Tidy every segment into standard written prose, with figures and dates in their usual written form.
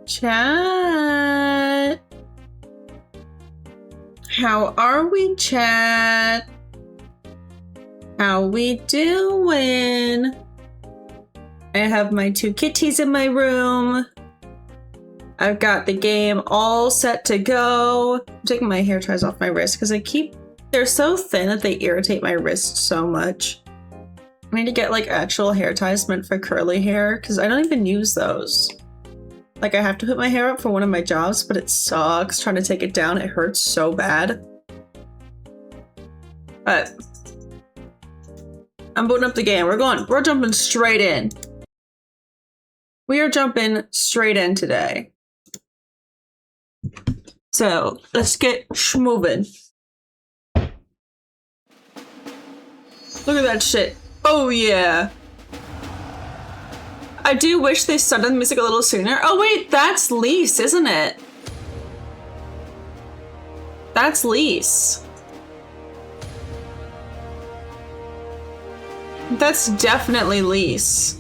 Chat. How are we, chat? How we doing? I have my two kitties in my room. I've got the game all set to go. I'm taking my hair ties off my wrist because they're so thin that they irritate my wrist so much. I need to get like actual hair ties meant for curly hair because I don't even use those. Like I have to put my hair up for one of my jobs, but it sucks trying to take it down. It hurts so bad. But I'm booting up the game. We're jumping straight in. We are jumping straight in today. So let's get schmovin'. Look at that shit. Oh yeah. I do wish they started the music a little sooner. Oh wait, that's Lise, isn't it? That's Lise. That's definitely Lise.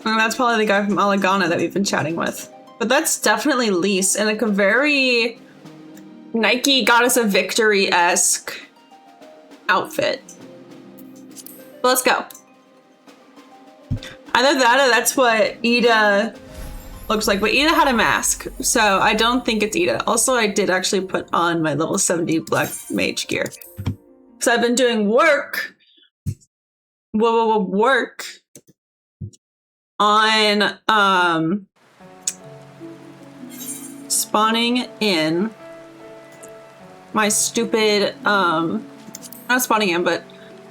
And that's probably the guy from Gannha that we've been chatting with. But that's definitely Lise in like a very Nike Goddess of Victory-esque outfit. But let's go. Either that or that's what Ida looks like. But Ida had a mask, so I don't think it's Ida. Also, I did actually put on my level 70 black mage gear. So I've been doing work on spawning in my stupid not spawning in, but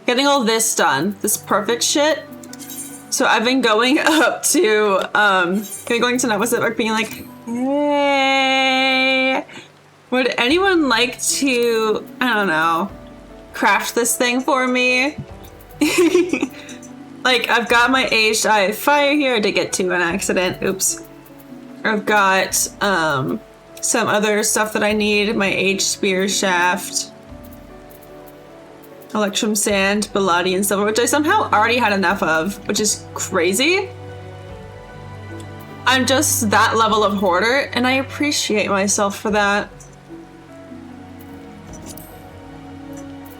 getting all this done, this perfect shit. So I've been going up to going to Netflix Network being like, hey, would anyone like to, I don't know, craft this thing for me? Like, I've got my aged eye of fire here. I did get two on accident. Oops. I've got some other stuff that I need. My aged spear shaft, electrum sand, palladium silver, which I somehow already had enough of, which is crazy. I'm just that level of hoarder, and I appreciate myself for that.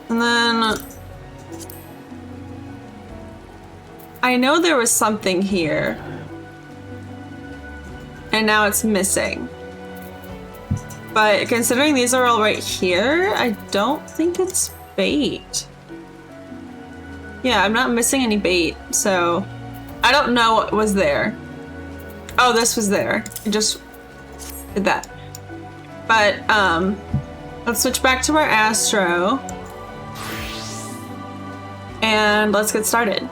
And then I know there was something here, and now it's missing. But considering these are all right here, I don't think it's bait. Yeah, I'm not missing any bait, so I don't know what was there. Oh, this was there. I just did that. But let's switch back to our Astro. And let's get started.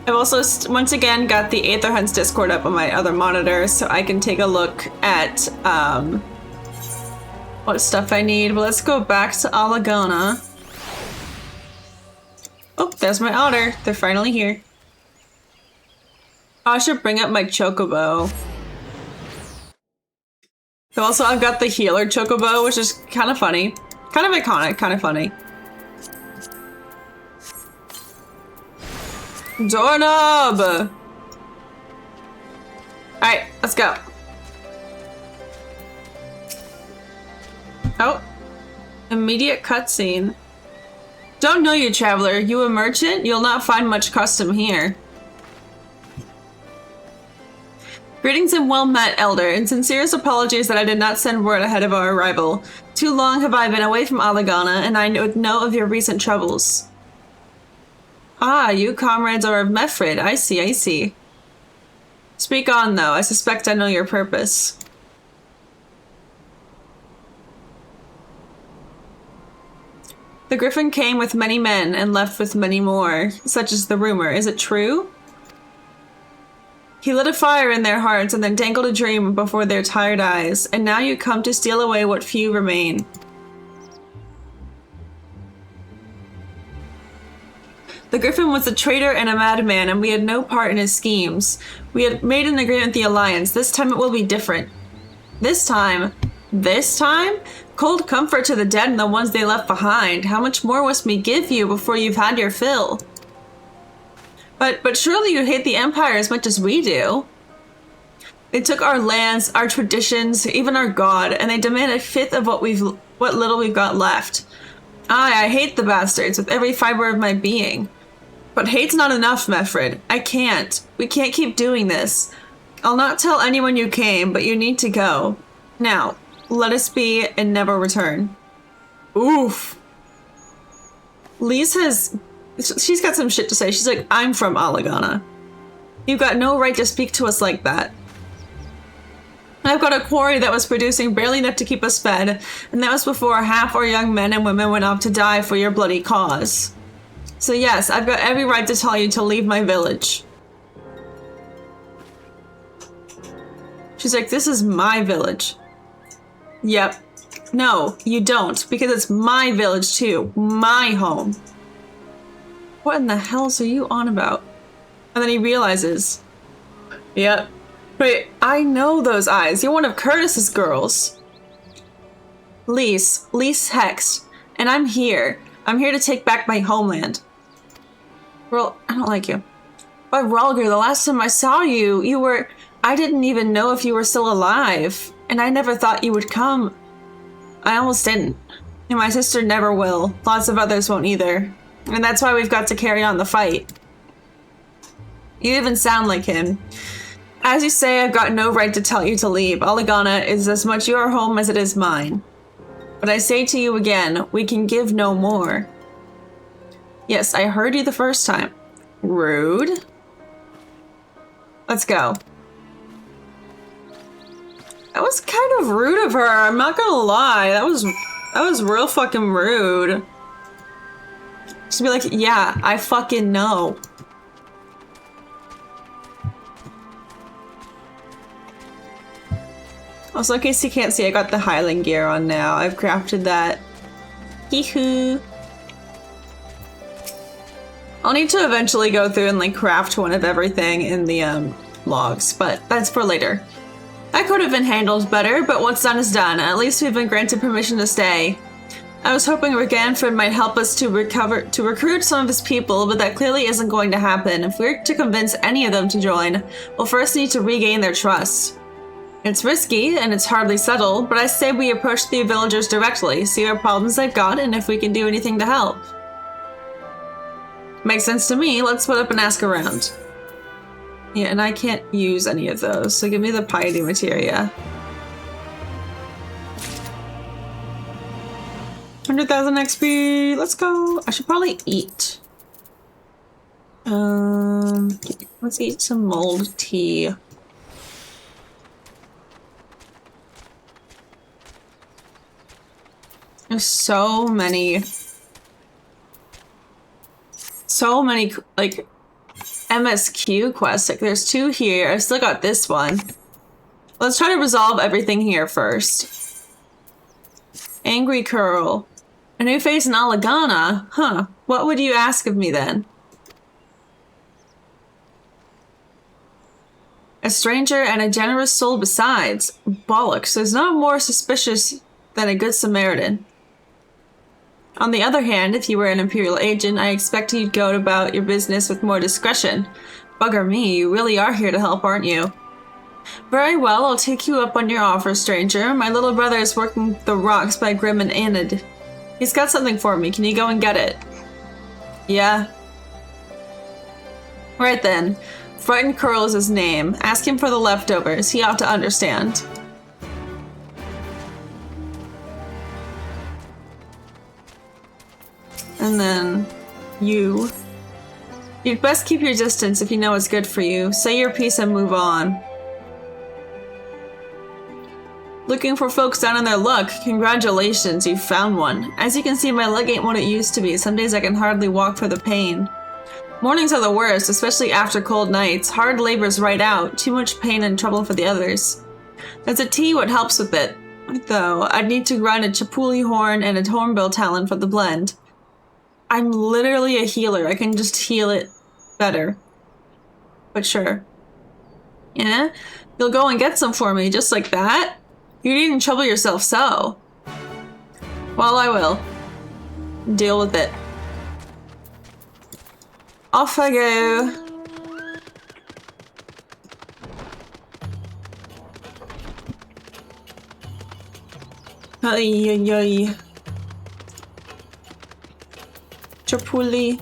I've also once again got the Aether Hunts Discord up on my other monitor so I can take a look at what stuff I need. But let's go back to Gannha. Oh, there's my otter. They're finally here. I should bring up my chocobo. So also I've got the healer chocobo, which is kind of funny. Kind of iconic, kind of funny. Doorknob! Alright, let's go. Oh. Immediate cutscene. Don't know you, traveler. You a merchant? You'll not find much custom here. Greetings and well met, Elder, and sincerest apologies that I did not send word ahead of our arrival. Too long have I been away from Gannha, and I would know of your recent troubles. Ah, you comrades are of Mefrid. I see, I see. Speak on, though. I suspect I know your purpose. The Griffin came with many men and left with many more. Such is the rumor. Is it true? He lit a fire in their hearts and then dangled a dream before their tired eyes, and now you come to steal away what few remain. The Griffin was a traitor and a madman, and we had no part in his schemes. We had made an agreement with the Alliance. This time it will be different. This time? This time? Cold comfort to the dead and the ones they left behind. How much more must we give you before you've had your fill? But surely you hate the Empire as much as we do. They took our lands, our traditions, even our god, and they demand a fifth of what little we've got left. I hate the bastards with every fiber of my being. But hate's not enough, Mefred. I can't. We can't keep doing this. I'll not tell anyone you came, but you need to go. Now, let us be and never return. Oof. Lise she's got some shit to say. She's like, I'm from Gannha. You've got no right to speak to us like that. I've got a quarry that was producing barely enough to keep us fed, and that was before half our young men and women went off to die for your bloody cause. So yes, I've got every right to tell you to leave my village. She's like, this is my village. Yep. No, you don't, because it's my village too. My home. What in the hell are you on about? And then he realizes, yep. Wait, I know those eyes. You're one of Curtis's girls. Lise Hext, and I'm here. I'm here to take back my homeland. Well, I don't like you. But Ralger, the last time I saw you, I didn't even know if you were still alive. And I never thought you would come. I almost didn't. And my sister never will. Lots of others won't either. And that's why we've got to carry on the fight. You even sound like him. As you say, I've got no right to tell you to leave. Gannha is as much your home as it is mine. But I say to you again, we can give no more. Yes, I heard you the first time. Rude. Let's go. That was kind of rude of her, I'm not gonna lie. That was real fucking rude. She'd be like, yeah, I fucking know. Also, in case you can't see, I got the Highland gear on now. I've crafted that. Hee-hoo. I'll need to eventually go through and like craft one of everything in the logs, but that's for later. That could have been handled better, but what's done is done. At least we've been granted permission to stay. I was hoping Gannha might help us to recruit some of his people, but that clearly isn't going to happen. If we're to convince any of them to join, we'll first need to regain their trust. It's risky, and it's hardly settled, but I say we approach the villagers directly, see what problems they've got, and if we can do anything to help. Makes sense to me. Let's split up and ask around. Yeah, and I can't use any of those, so give me the piety materia. 100,000 XP. Let's go. I should probably eat. Let's eat some mulled tea. There's so many like MSQ quests. Like there's 2 here. I've still got this one. Let's try to resolve everything here first. Angry Curl. A new face in Gannha? Huh. What would you ask of me then? A stranger and a generous soul besides. Bollocks. There's no more suspicious than a good Samaritan. On the other hand, if you were an Imperial agent, I expect you'd go about your business with more discretion. Bugger me, you really are here to help, aren't you? Very well, I'll take you up on your offer, stranger. My little brother is working the rocks by Grim and Anid. He's got something for me. Can you go and get it? Yeah. Right then. Frightened Curl is his name. Ask him for the leftovers. He ought to understand. And then you'd best keep your distance if you know what's good for you. Say your piece and move on. Looking for folks down on their luck. Congratulations, you found one. As you can see, my leg ain't what it used to be. Some days I can hardly walk for the pain. Mornings are the worst, especially after cold nights. Hard labor's right out. Too much pain and trouble for the others. There's a tea what helps with it. Though, I'd need to grind a chapuli horn and a hornbill talon for the blend. I'm literally a healer. I can just heal it better. But sure. Yeah? You'll go and get some for me, just like that? You needn't trouble yourself so. Well, I will. Deal with it. Off I go. Ay, ay, ay. Chapuli.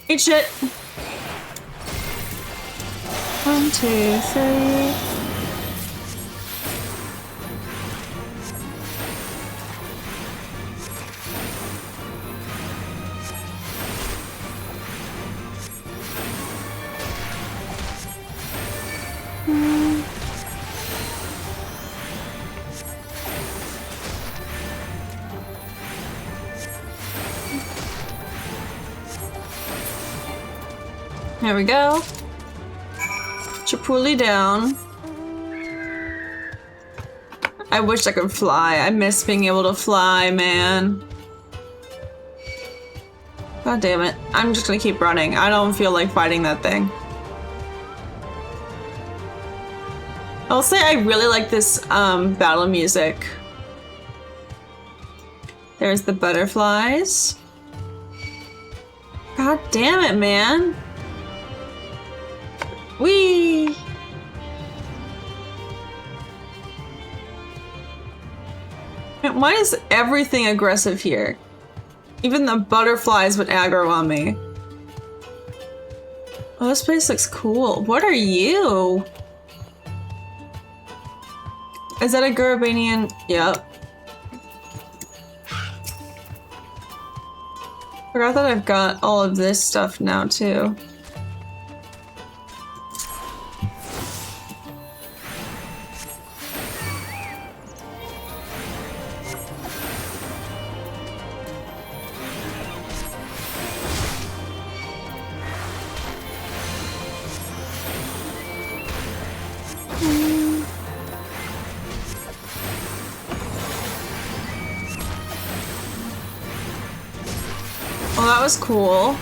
Eat shit. 1, 2, 3. There we go. Chapuli down. I wish I could fly. I miss being able to fly, man. God damn it. I'm just gonna keep running. I don't feel like fighting that thing. I'll say I really like this battle music. There's the butterflies. God damn it, man. Whee! Why is everything aggressive here? Even the butterflies would aggro on me. Oh, this place looks cool. What are you? Is that a Garabanian? Yep. Forgot that I've got all of this stuff now, too. Well, that was cool.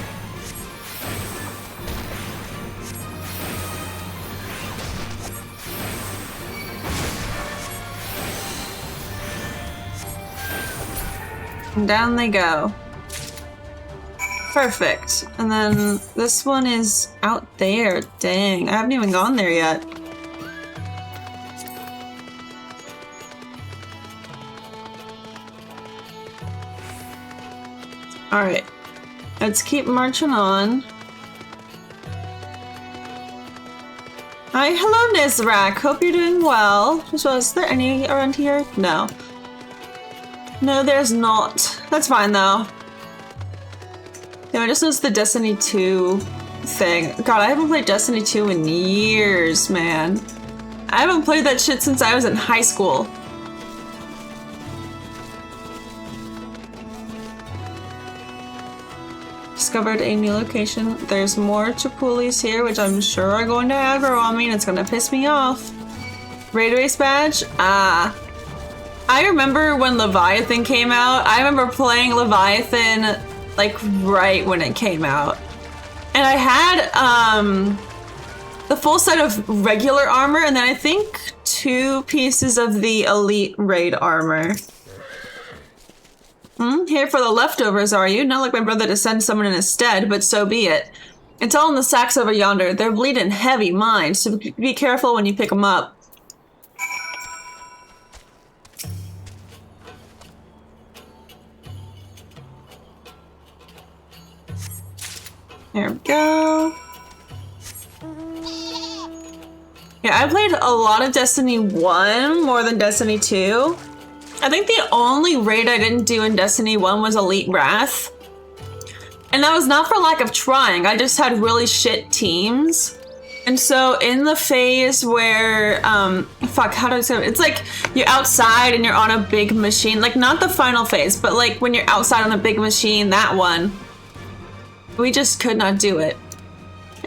And down they go. Perfect. And then this one is out there. Dang, I haven't even gone there yet. All right. Let's keep marching on. Hi, hello Nizrak. Hope you're doing well. So is there any around here? No. No, there's not. That's fine though. Yeah, I just noticed the Destiny 2 thing. God, I haven't played Destiny 2 in years, man. I haven't played that shit since I was in high school. Discovered a new location. There's more Chapulis here, which I'm sure are going to aggro on me, and it's gonna piss me off. Raid Race badge? Ah. I remember when Leviathan came out. I remember playing Leviathan, like, right when it came out. And I had, the full set of regular armor, and then I think 2 pieces of the Elite Raid armor. Here for the leftovers, are you? Not like my brother to send someone in his stead, but so be it. It's all in the sacks over yonder. They're bleeding heavy, mind, so be careful when you pick them up. There we go. Yeah, I played a lot of Destiny 1 more than Destiny 2. I think the only raid I didn't do in Destiny 1 was Elite Wrath. And that was not for lack of trying, I just had really shit teams. And so in the phase where, fuck, how do I say it? It's like you're outside and you're on a big machine. Like not the final phase, but like when you're outside on a big machine, that one. We just could not do it.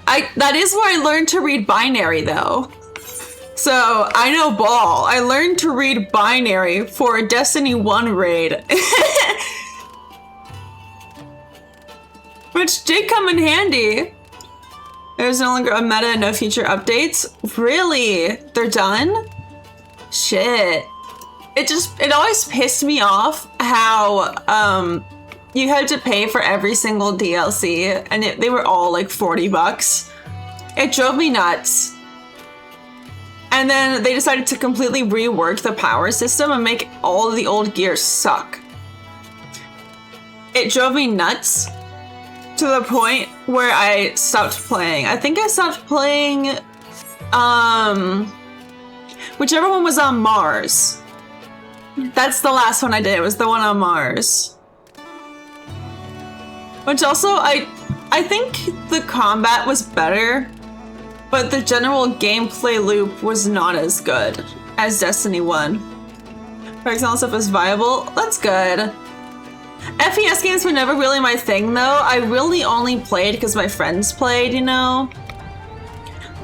That is where I learned to read binary though. So, I know ball. I learned to read binary for a Destiny 1 raid. Which did come in handy. There's no longer a meta and no future updates. Really? They're done? Shit. It always pissed me off how, you had to pay for every single DLC and they were all like $40. It drove me nuts. And then they decided to completely rework the power system and make all of the old gear suck. It drove me nuts to the point where I stopped playing. I think I stopped playing, whichever one was on Mars. That's the last one I did. It was the one on Mars. Which also, I think the combat was better, but the general gameplay loop was not as good as Destiny 1. For example, stuff is viable. That's good. FPS games were never really my thing, though. I really only played because my friends played, you know?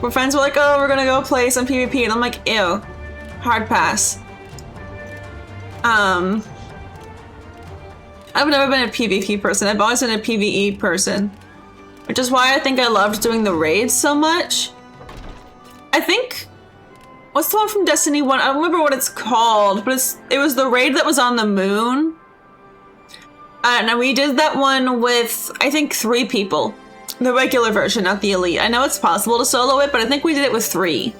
Where friends were like, oh, we're gonna go play some PvP, and I'm like, ew. Hard pass. I've never been a PvP person. I've always been a PvE person. Which is why I think I loved doing the raids so much. I think... What's the one from Destiny 1? I don't remember what it's called, but it was the raid that was on the moon. And we did that one with, I think, 3 people. The regular version, not the elite. I know it's possible to solo it, but I think we did it with 3.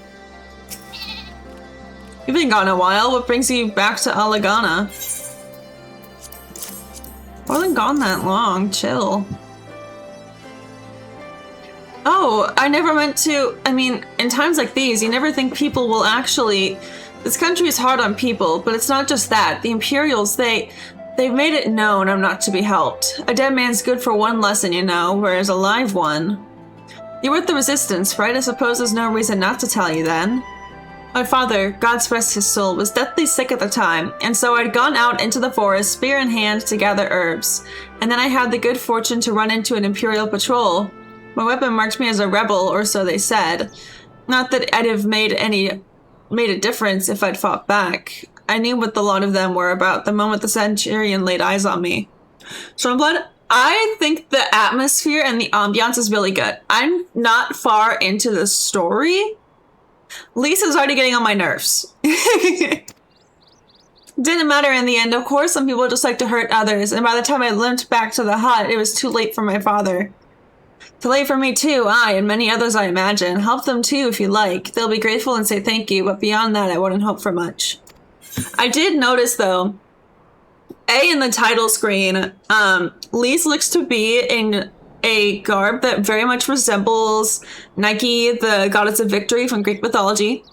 You've been gone a while. What brings you back to Gannha? I wasn't gone that long. Chill. Oh, I never meant to... I mean, in times like these, you never think people will actually... This country is hard on people, but it's not just that. The Imperials, they've made it known I'm not to be helped. A dead man's good for one lesson, you know, whereas a live one... You're with the Resistance, right? I suppose there's no reason not to tell you then. My father, God rest his soul, was deathly sick at the time, and so I'd gone out into the forest, spear in hand, to gather herbs. And then I had the good fortune to run into an Imperial patrol. My weapon marked me as a rebel, or so they said. Not that I'd have made a difference if I'd fought back. I knew what the lot of them were about the moment the Centurion laid eyes on me. Stormblood, I think the atmosphere and the ambiance is really good. I'm not far into the story. Lisa's already getting on my nerves. Didn't matter in the end, of course. Some people just like to hurt others, and by the time I limped back to the hut, it was too late for my father. Too late for me too, I and many others I imagine. Help them too if you like. They'll be grateful and say thank you, but beyond that I wouldn't hope for much. I did notice though, in the title screen, Lise looks to be in a garb that very much resembles Nike, the goddess of victory from Greek mythology.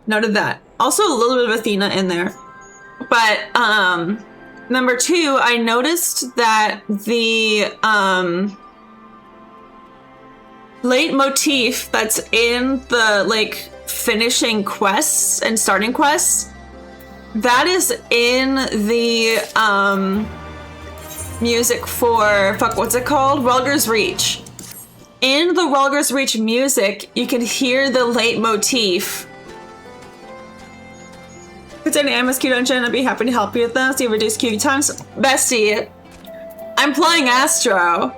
Noted that. Also a little bit of Athena in there. But, number 2, I noticed that the, leitmotif that's in the, like, finishing quests and starting quests, that is in the, music for, what's it called? Rulger's Reach. In the Rulger's Reach music, you can hear the leitmotif. If it's any MS queue dungeon, I'd be happy to help you with that. So you reduce queue times. Bestie, I'm playing Astro.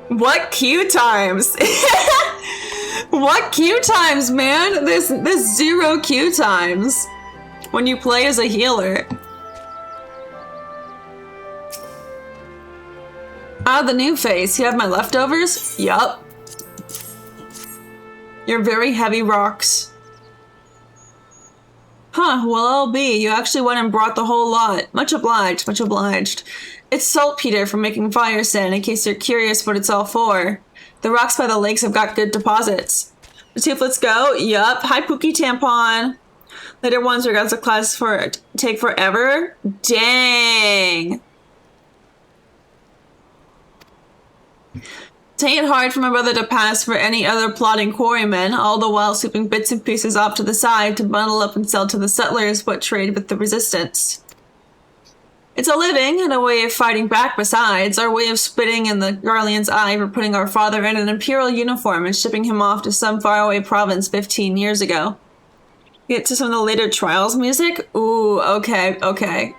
What queue times? What queue times, man? There's 0 queue times when you play as a healer. Ah, the new face. You have my leftovers? Yup. You're very heavy rocks. Huh, well, LB, you actually went and brought the whole lot. Much obliged, much obliged. It's saltpeter for making fire sand, in case you're curious what it's all for. The rocks by the lakes have got good deposits. Tooth, let's go. Yup. Hi, Pookie Tampon. Later ones regards the class take forever. Dang. Tain't hard for my brother to pass for any other plotting quarrymen, all the while sweeping bits and pieces off to the side to bundle up and sell to the settlers what trade with the resistance. It's a living and a way of fighting back besides, our way of spitting in the Guardian's eye for putting our father in an imperial uniform and shipping him off to some faraway province 15 years ago. Get to some of the later Trials music? Ooh, okay.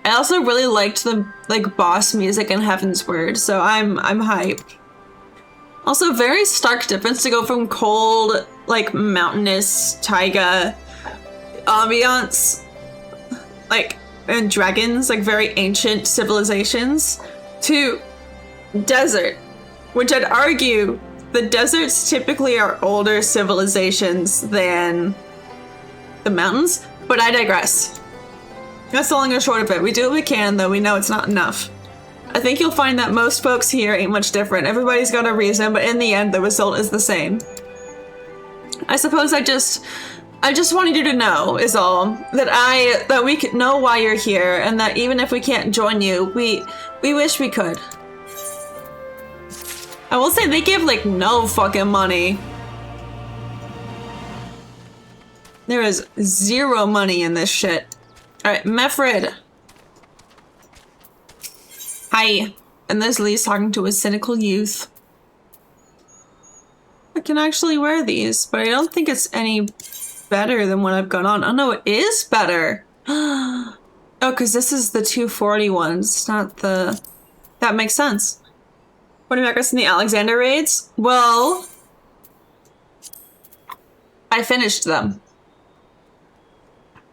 I also really liked the, boss music in Heaven's Word, so I'm hype. Also, very stark difference to go from cold, mountainous taiga ambiance, and dragons, very ancient civilizations, to desert, which I'd argue the deserts typically are older civilizations than the mountains, but I digress. That's the long and short of it. We do what we can, though we know it's not enough. I think you'll find that most folks here ain't much different. Everybody's got a reason, but in the end, the result is the same. I suppose I just wanted you to know, is all, that we could know why you're here, and that even if we can't join you, we wish we could. I will say they give, like, no fucking money. There is 0 money in this shit. Alright, Mefrid. Hi. And there's Lise talking to a cynical youth. I can actually wear these, but I don't think it's any better than what I've got on. Oh no, it is better. Oh, because this is the 240 ones. It's not the... That makes sense. What do you in the Alexander raids? Well... I finished them.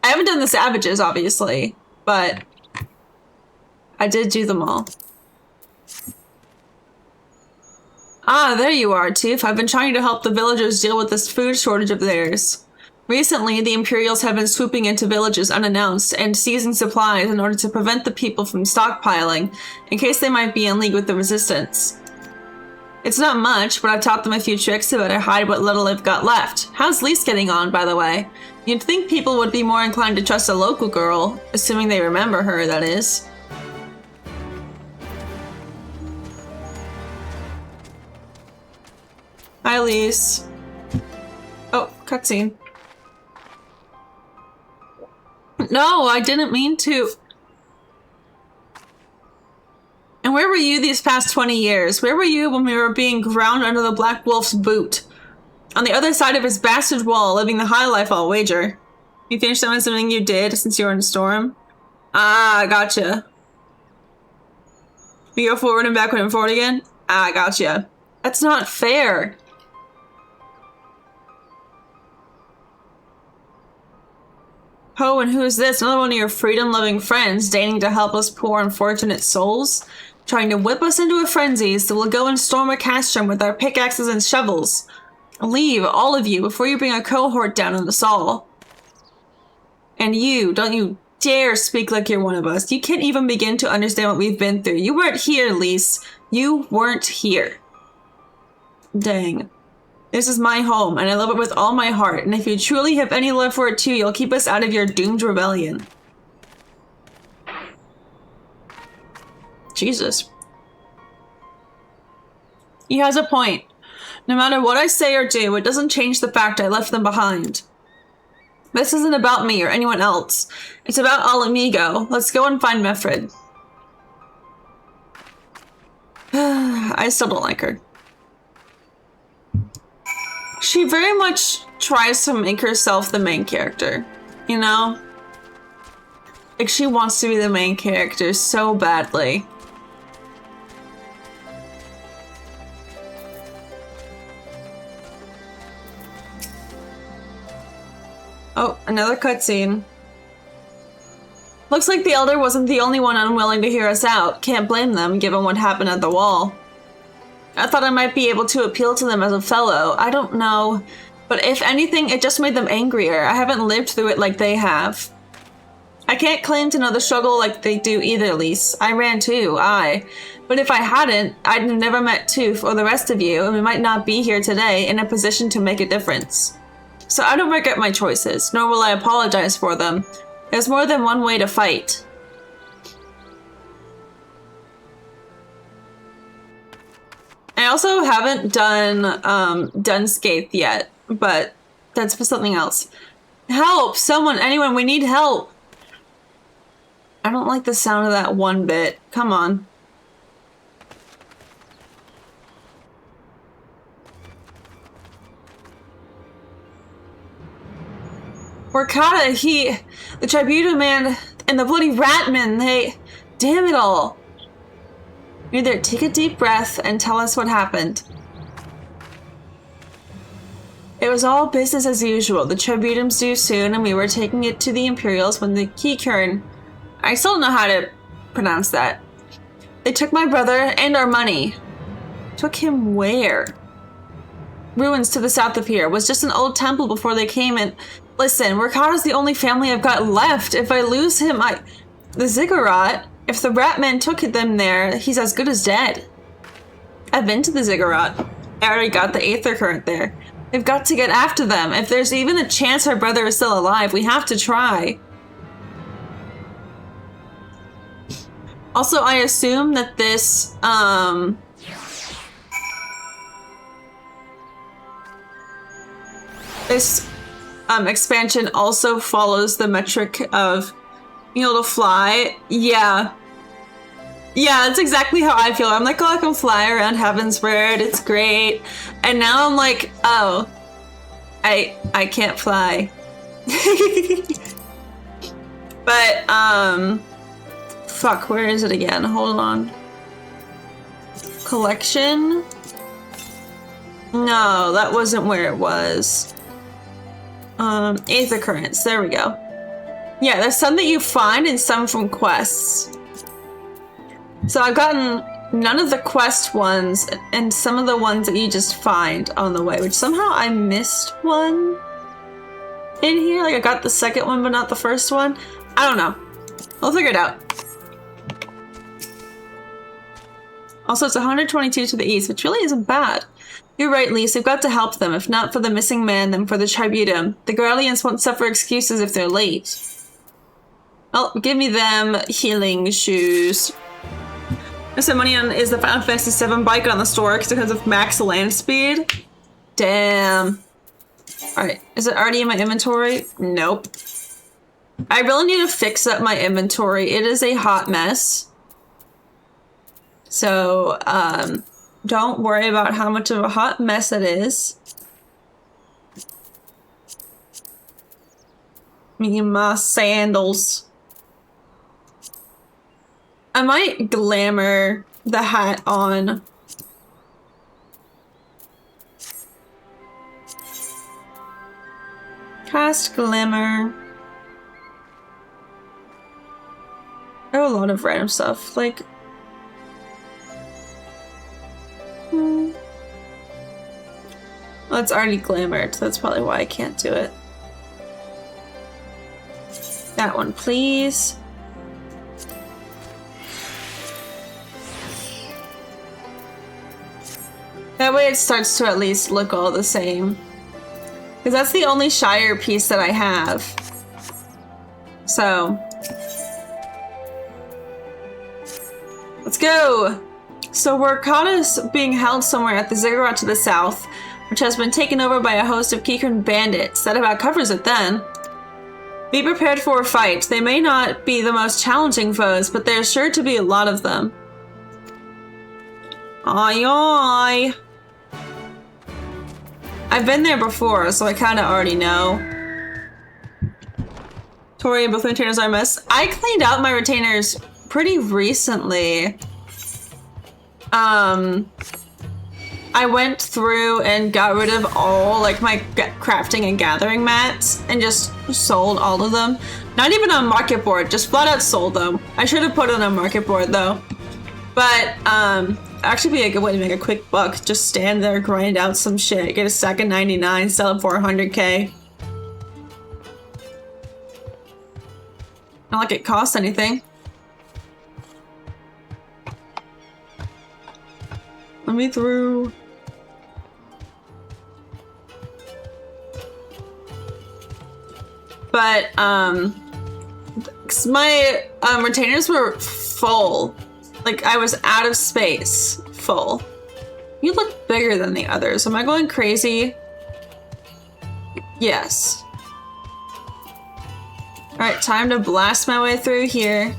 I haven't done the Savages, obviously, but... I did do them all. Ah, there you are, Toof. I've been trying to help the villagers deal with this food shortage of theirs. Recently, the Imperials have been swooping into villages unannounced and seizing supplies in order to prevent the people from stockpiling, in case they might be in league with the Resistance. It's not much, but I've taught them a few tricks to better hide what little they've got left. How's Lise getting on, by the way? You'd think people would be more inclined to trust a local girl, assuming they remember her, that is. Hi, Lise. Oh, cutscene. No, I didn't mean to. And where were you these past 20 years? Where were you when we were being ground under the Black Wolf's boot? On the other side of his bastard wall, living the high life, I'll wager. You finished on something you did since you were in Storm? Ah, gotcha. You go forward and backward and forward again? Ah, gotcha. That's not fair. Oh, and who is this? Another one of your freedom-loving friends, deigning to help us poor unfortunate souls? Trying to whip us into a frenzy, so we'll go and storm a castrum with our pickaxes and shovels. Leave, all of you, before you bring a cohort down on us all. And you, don't you dare speak like you're one of us. You can't even begin to understand what we've been through. You weren't here, Lise. You weren't here. Dang. This is my home, and I love it with all my heart, and if you truly have any love for it too, you'll keep us out of your doomed rebellion. Jesus. He has a point. No matter what I say or do, it doesn't change the fact I left them behind. This isn't about me or anyone else. It's about Al Amigo. Let's go and find Mefrid. I still don't like her. She very much tries to make herself the main character, you know? Like, she wants to be the main character so badly. Oh, another cutscene. Looks like the Elder wasn't the only one unwilling to hear us out. Can't blame them, given what happened at the wall. I thought I might be able to appeal to them as a fellow. I don't know. But if anything, it just made them angrier. I haven't lived through it like they have. I can't claim to know the struggle like they do either, Lise. I ran too, aye. But if I hadn't, I'd have never met Toof or the rest of you, and we might not be here today in a position to make a difference. So I don't regret my choices, nor will I apologize for them. There's more than one way to fight. I also haven't done Dunscape yet, but that's for something else. Help! Someone, anyone, we need help! I don't like the sound of that one bit. Come on. Workata, the Tributo man, and the bloody Ratman, damn it all. Either take a deep breath and tell us what happened. It was all business as usual. The Tributum's due soon, and we were taking it to the Imperials when the Keykurn... I still don't know how to pronounce that. They took my brother and our money. Took him where? Ruins to the south of here. It was just an old temple before they came in. Listen, Ricardo's the only family I've got left. If I lose him, the ziggurat, if the Ratman took them there, he's as good as dead. I've been to the ziggurat. I already got the aether current there. We've got to get after them. If there's even a chance our brother is still alive, we have to try. Also, I assume that this, expansion also follows the metric of being able to fly. Yeah. Yeah, that's exactly how I feel. I'm like, oh, I can fly around Heavensward. It's great. And now I'm like, oh, I can't fly. But, fuck, where is it again? Hold on. Collection? No, that wasn't where it was. Aether currents, there we go. Yeah, there's some that you find and some from quests. So I've gotten none of the quest ones and some of the ones that you just find on the way, which somehow I missed one in here. Like I got the second one, but not the first one. I don't know. I'll figure it out. Also, it's 122 to the east, which really isn't bad. You're right, Lise. We've got to help them. If not for the missing man, then for the Tributum. The Guardians won't suffer excuses if they're late. Oh, give me them healing shoes. I spent money on is the Final Fantasy VII bike on the store because of max land speed. Damn. Alright, is it already in my inventory? Nope. I really need to fix up my inventory. It is a hot mess. So, don't worry about how much of a hot mess it is. Me and my sandals. I might glamour the hat on. Cast glamour. I have a lot of random stuff, like... Well, it's already glamored, so that's probably why I can't do it. That one, please. That way it starts to at least look all the same. Because that's the only Shire piece that I have. So. Let's go! So Wakata's being held somewhere at the ziggurat to the south, which has been taken over by a host of Kikrin bandits. That about covers it then. Be prepared for a fight. They may not be the most challenging foes, but there's sure to be a lot of them. Aye aye. I've been there before, so I kind of already know. Tori and both retainers are a mess. I cleaned out my retainers pretty recently. I went through and got rid of all like my crafting and gathering mats and just sold all of them. Not even on market board, just flat out sold them. I should have put it on a market board though. But actually be a good way to make a quick buck. Just stand there, grind out some shit, get a stack of 99, sell it for 100k. Not like it costs anything. Let me through. But my retainers were full. Like I was out of space. Full. You look bigger than the others. Am I going crazy? Yes. Alright, time to blast my way through here.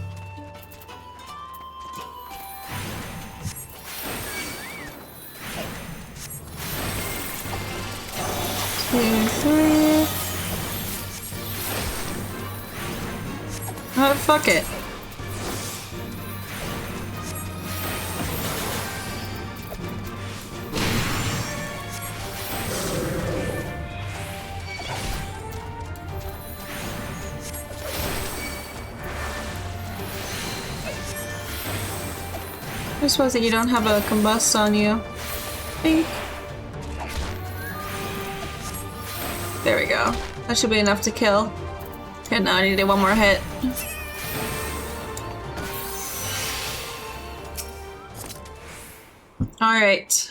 Oh, fuck it. I suppose that you don't have a combust on you. Think. There we go. That should be enough to kill. Okay, now I need to do one more hit. Alright.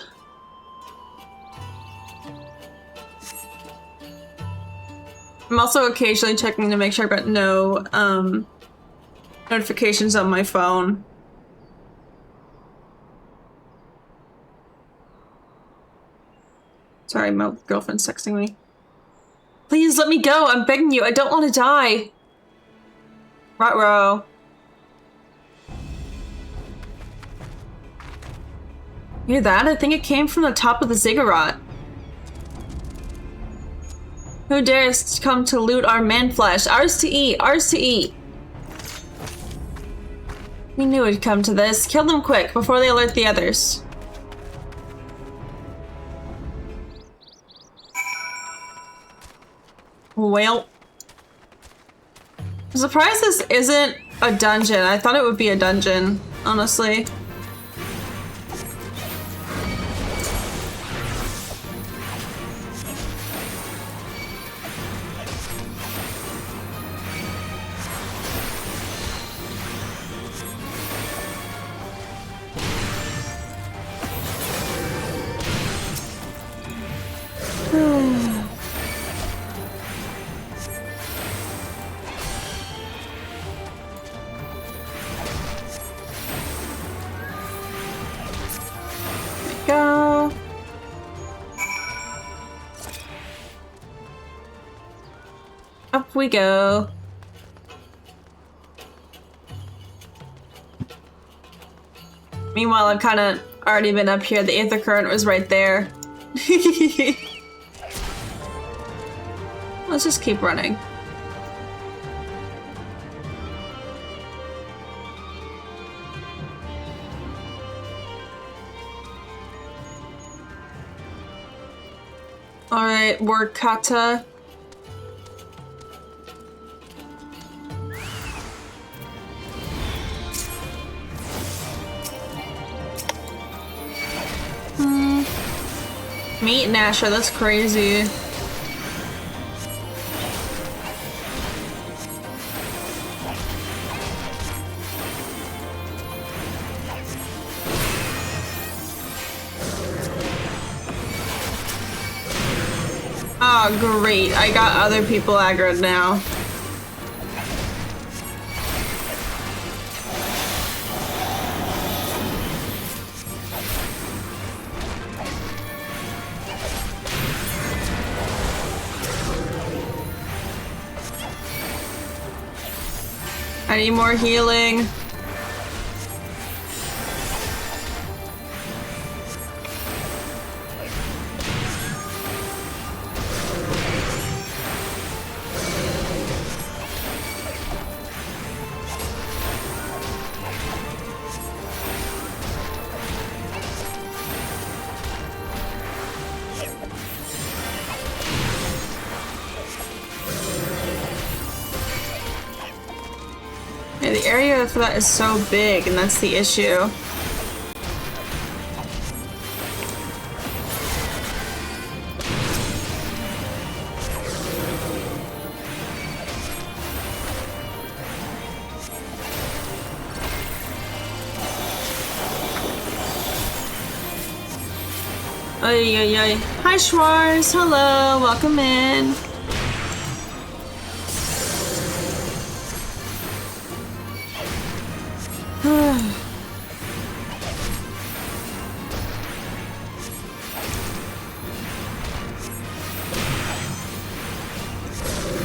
I'm also occasionally checking to make sure I've got no notifications on my phone. Sorry, my girlfriend's texting me. Please let me go, I'm begging you, I don't want to die. Ruh-roh. Hear that? I think it came from the top of the ziggurat. Who dares come to loot our man flesh? Ours to eat! Ours to eat! We knew it'd come to this. Kill them quick, before they alert the others. Well. I'm surprised this isn't a dungeon. I thought it would be a dungeon, honestly. Go. Up we go. Meanwhile, I've kind of already been up here. The Aether Current was right there. Let's just keep running. Alright, we're kata. Meat Nasher, that's crazy. Oh, great. I got other people aggroed now. I need more healing. Yeah, the area for that is so big, and that's the issue. Ay, ay, ay. Hi, Schwartz. Hello. Welcome in.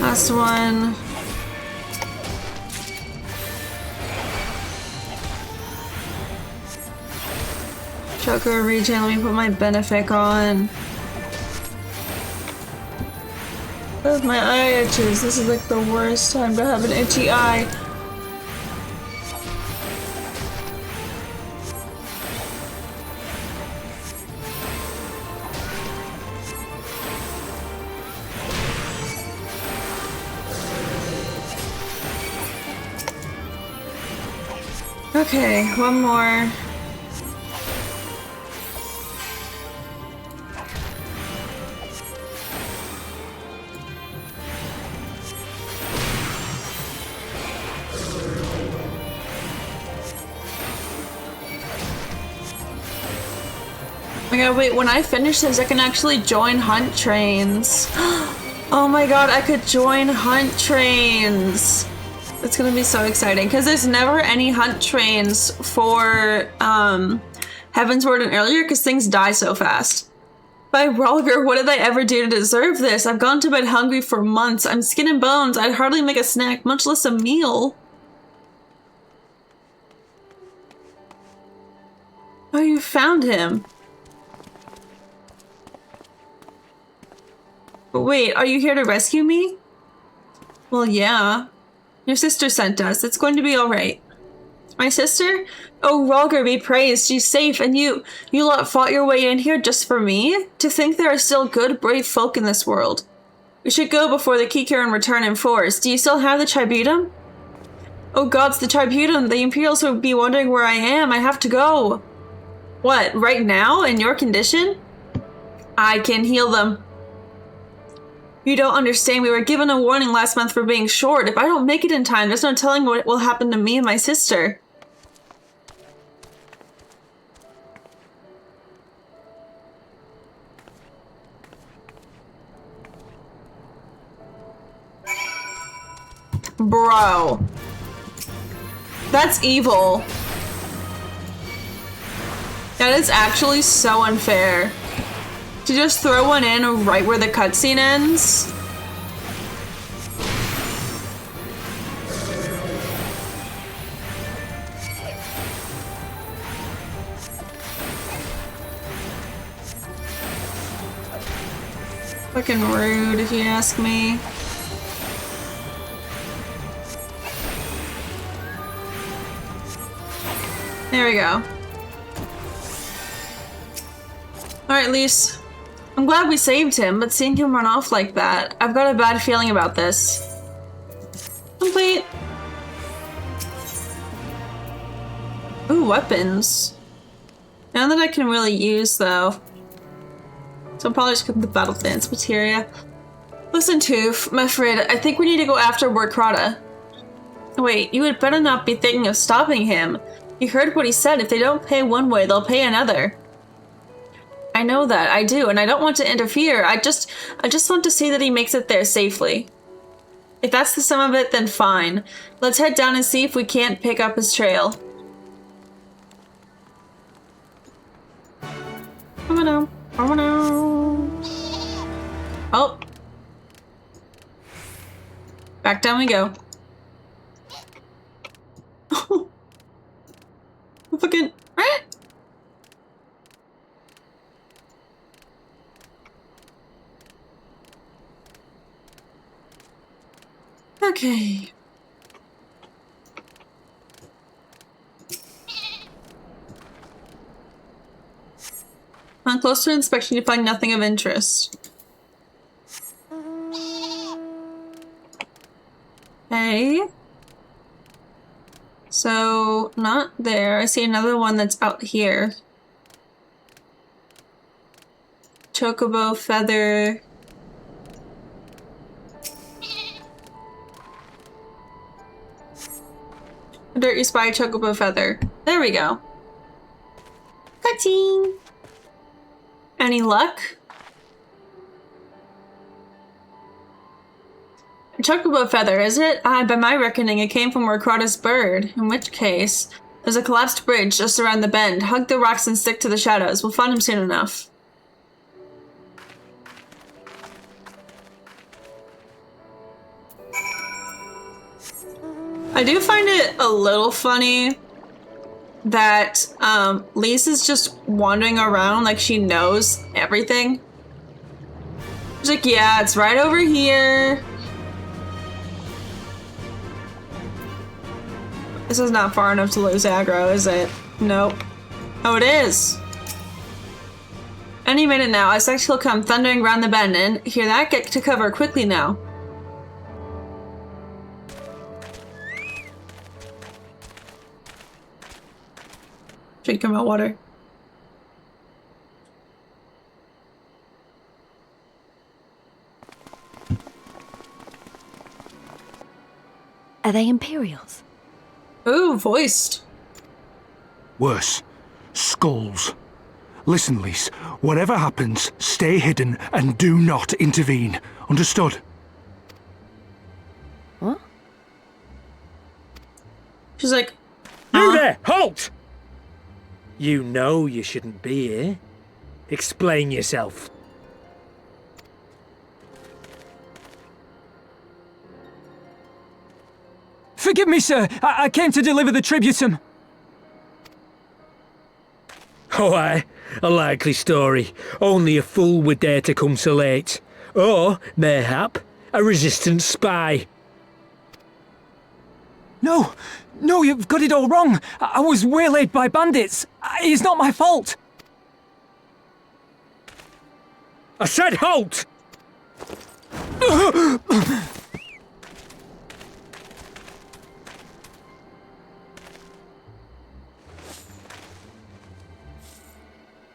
Last one. Choker regen, let me put my Benefic on. With my eye itches, this is like the worst time to have an itchy eye. Okay, one more. my god, wait, when I finish this, I can actually join hunt trains. Oh my god, I could join hunt trains. It's gonna be so exciting, because there's never any hunt trains for Heavensward and earlier, because things die so fast. By Rolger, what did I ever do to deserve this? I've gone to bed hungry for months. I'm skin and bones. I'd hardly make a snack, much less a meal. Oh, you found him. But wait, are you here to rescue me? Well, yeah. Your sister sent us. It's going to be alright. My sister? Oh, Rolger, be praised. She's safe, and you lot fought your way in here just for me? To think there are still good, brave folk in this world. We should go before the Kikirin return in force. Do you still have the Tribunum? Oh gods, the Tribunum! The Imperials would be wondering where I am. I have to go. What, right now? In your condition? I can heal them. You don't understand. We were given a warning last month for being short. If I don't make it in time, there's no telling what will happen to me and my sister. Bro. That's evil. That is actually so unfair. To just throw one in right where the cutscene ends. Fucking rude, if you ask me. There we go. Alright, Lise. I'm glad we saved him, but seeing him run off like that, I've got a bad feeling about this. Complete. Ooh, weapons. None that I can really use, though. So I'll probably just get the battle dance materia. Listen, Toof, my friend, I think we need to go after Warkrata. Wait, you had better not be thinking of stopping him. You heard what he said. If they don't pay one way, they'll pay another. I know that, I do, and I don't want to interfere. I just want to see that he makes it there safely. If that's the sum of it, then fine. Let's head down and see if we can't pick up his trail. Come on. Oh. Back down we go. Oh. Fucking... Okay. On closer inspection, you find nothing of interest. Okay. So, not there. I see another one that's out here. Chocobo feather. Dirt you spy, chocobo feather. There we go. Cutting. Any luck? A chocobo feather, is it? By my reckoning, it came from Warkrata's bird. In which case, there's a collapsed bridge just around the bend. Hug the rocks and stick to the shadows. We'll find him soon enough. I do find it a little funny that Lise is just wandering around like she knows everything. She's like, yeah, it's right over here. This is not far enough to lose aggro, is it? Nope. Oh, it is. Any minute now, Essex will come thundering round the bend and hear that? Get to cover quickly now. Drink my water. Are they Imperials? Ooh, voiced. Worse. Skulls. Listen, Lise, whatever happens, stay hidden and do not intervene. Understood? What? She's like, You there! Halt! You know you shouldn't be here. Explain yourself. Forgive me, sir. I came to deliver the tributum. Oh, aye. A likely story. Only a fool would dare to come so late. Or, mayhap, a resistance spy. No, you've got it all wrong. I was waylaid by bandits. It's not my fault. I said halt!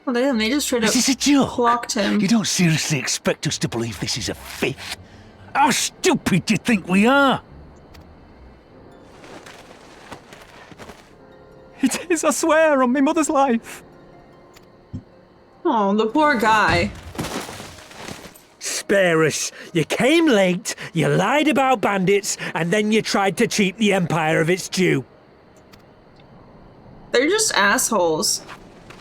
well, damn, they just straight up Is this a joke? clocked him. You don't seriously expect us to believe this is a fifth? How stupid do you think we are? It is, I swear, on my mother's life. Oh, the poor guy. Spare us. You came late, you lied about bandits, and then you tried to cheat the Empire of its due. They're just assholes.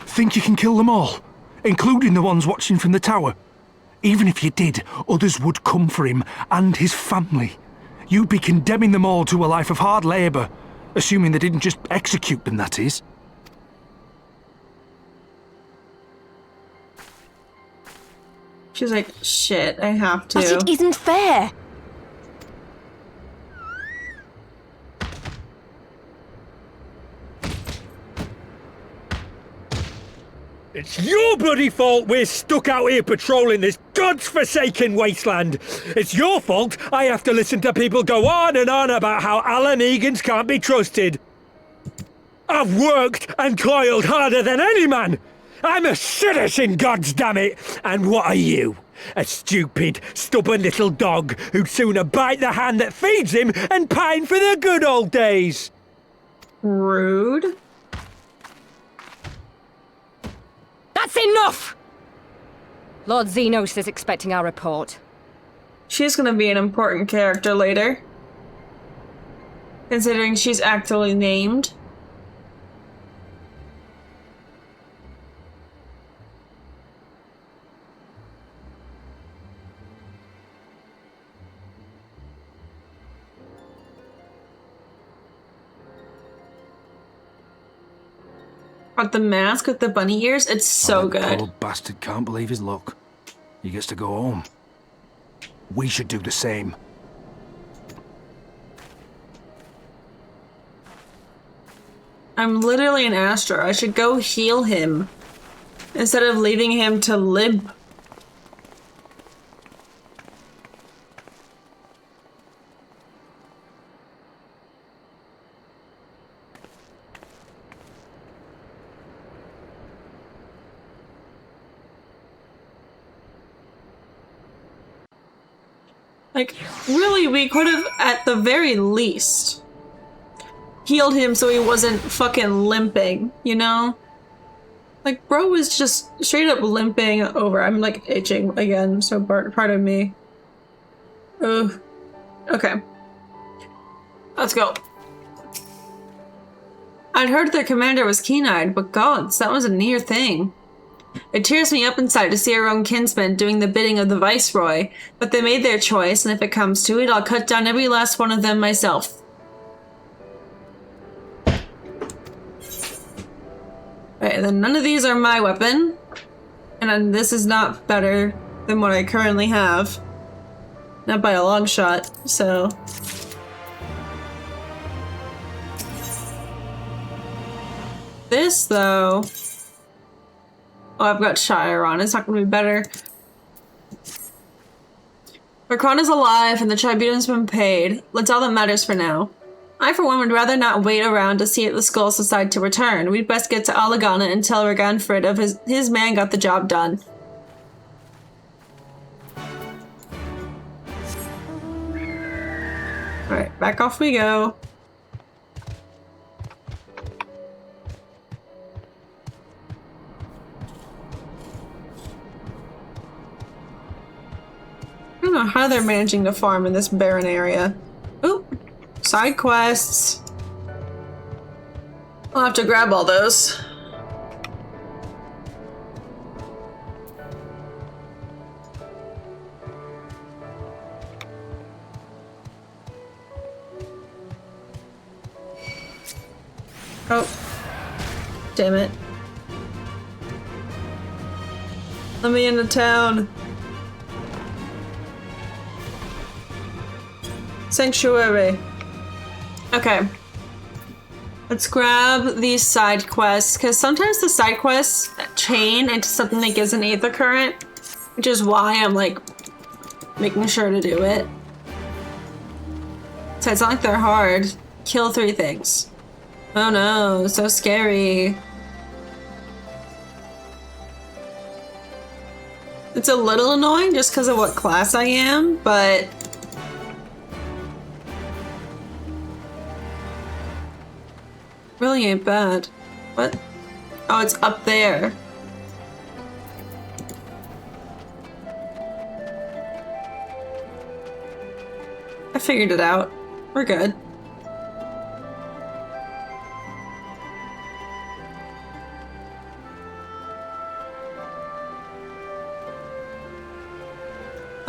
Think you can kill them all, including the ones watching from the tower? Even if you did, others would come for him and his family. You'd be condemning them all to a life of hard labour, assuming they didn't just execute them, that is. She's like, shit, I have to. But it isn't fair. It's your bloody fault we're stuck out here patrolling this godforsaken wasteland. It's your fault I have to listen to people go on and on about how Alan Egans can't be trusted. I've worked and toiled harder than any man. I'm a citizen, goddammit! And what are you? A stupid, stubborn little dog who'd sooner bite the hand that feeds him and pine for the good old days. Rude. That's enough! Lord Xenos is expecting our report. She's gonna be an important character later. Considering she's actually named. But the mask with the bunny ears, it's so good. Poor bastard can't believe his luck. He gets to go home. We should do the same. I'm literally an Astro. I should go heal him instead of leaving him to limp. Like, really, we could have, at the very least, healed him so he wasn't fucking limping, you know? Like, bro was just straight up limping over. I'm, like, itching again, so pardon me. Ugh. Okay. Let's go. I'd heard their commander was keen-eyed, but gods, that was a near thing. It tears me up inside to see our own kinsmen doing the bidding of the Viceroy, but they made their choice, and if it comes to it, I'll cut down every last one of them myself. Right, then none of these are my weapon, and then this is not better than what I currently have. Not by a long shot, so... This, though... Oh, I've got Shire on. It's not going to be better. Rakron is alive and the tribune's been paid. That's all that matters for now. I, for one, would rather not wait around to see if the skulls decide to return. We'd best get to Gannha and tell Raganfrid of his man got the job done. Alright, back off we go. don't know how they're managing to farm in this barren area. Oop. Side quests. I'll have to grab all those. Oh. Damn it. Let me into town. Sanctuary. Okay. Let's grab these side quests, because sometimes the side quests chain into something that gives an aether current, which is why I'm like making sure to do it. So it's not like they're hard. Kill 3 things. Oh no, so scary. It's a little annoying just because of what class I am, but really ain't bad. What? Oh, it's up there. I figured it out. We're good.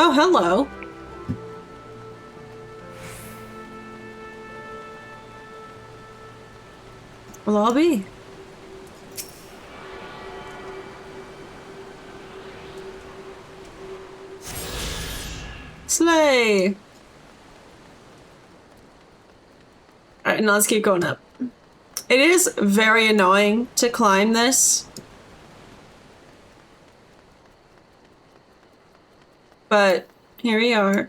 Oh, hello. Lobby. Slay. Alright, now let's keep going up. It is very annoying to climb this. But here we are.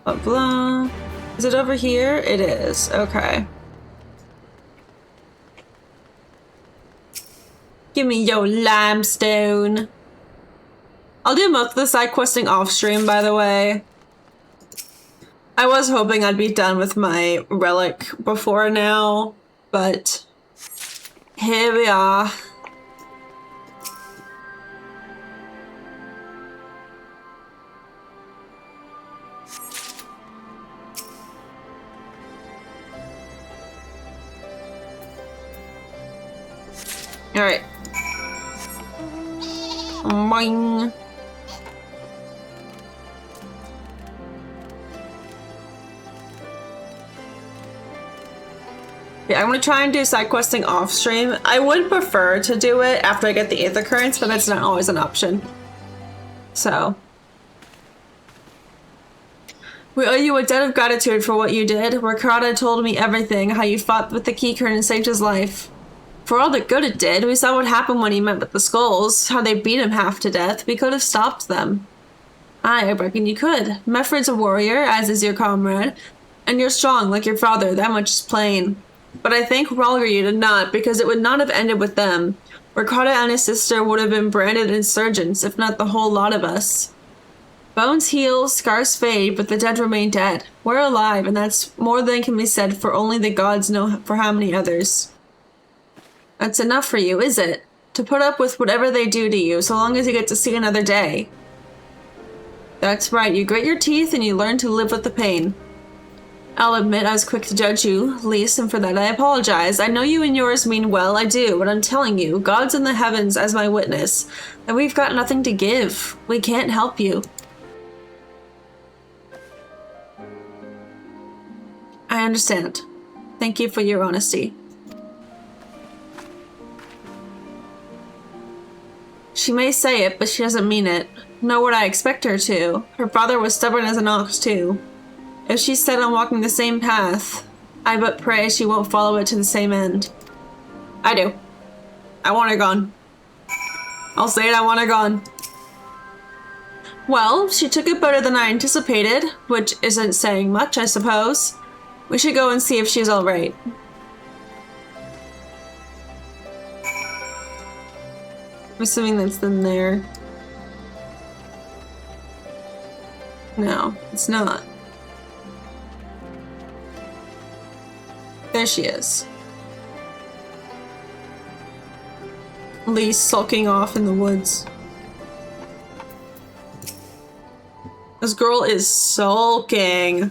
Blah, blah. Is it over here? It is. Okay. Give me your limestone. I'll do most of the side questing off stream, by the way. I was hoping I'd be done with my relic before now, but here we are. Alright. Boing. Yeah, I'm gonna try and do side questing off stream. I would prefer to do it after I get the aether currents, but that's not always an option. So. We owe you a debt of gratitude for what you did. Ricardo told me everything, how you fought with the key current and saved his life. For all the good it did, we saw what happened when he met with the skulls, how they beat him half to death. We could have stopped them. I reckon you could. Meffred's a warrior, as is your comrade, and you're strong like your father, that much is plain. But I think Ralgr did not, because it would not have ended with them. Ricardo and his sister would have been branded insurgents, if not the whole lot of us. Bones heal, scars fade, but the dead remain dead. We're alive, and that's more than can be said for only the gods know for how many others. That's enough for you, is it? To put up with whatever they do to you, so long as you get to see another day. That's right, you grit your teeth and you learn to live with the pain. I'll admit I was quick to judge you, Lise, and for that I apologize. I know you and yours mean well, I do, but I'm telling you, God's in the heavens as my witness, and we've got nothing to give. We can't help you. I understand. Thank you for your honesty. She may say it, but she doesn't mean it. Nor would I expect her to. Her father was stubborn as an ox, too. If she's set on walking the same path, I but pray she won't follow it to the same end. I do. I want her gone. I'll say it, I want her gone. Well, she took it better than I anticipated, which isn't saying much, I suppose. We should go and see if she's alright. I'm assuming that's in there. No, it's not. There she is. Lee sulking off in the woods. This girl is sulking.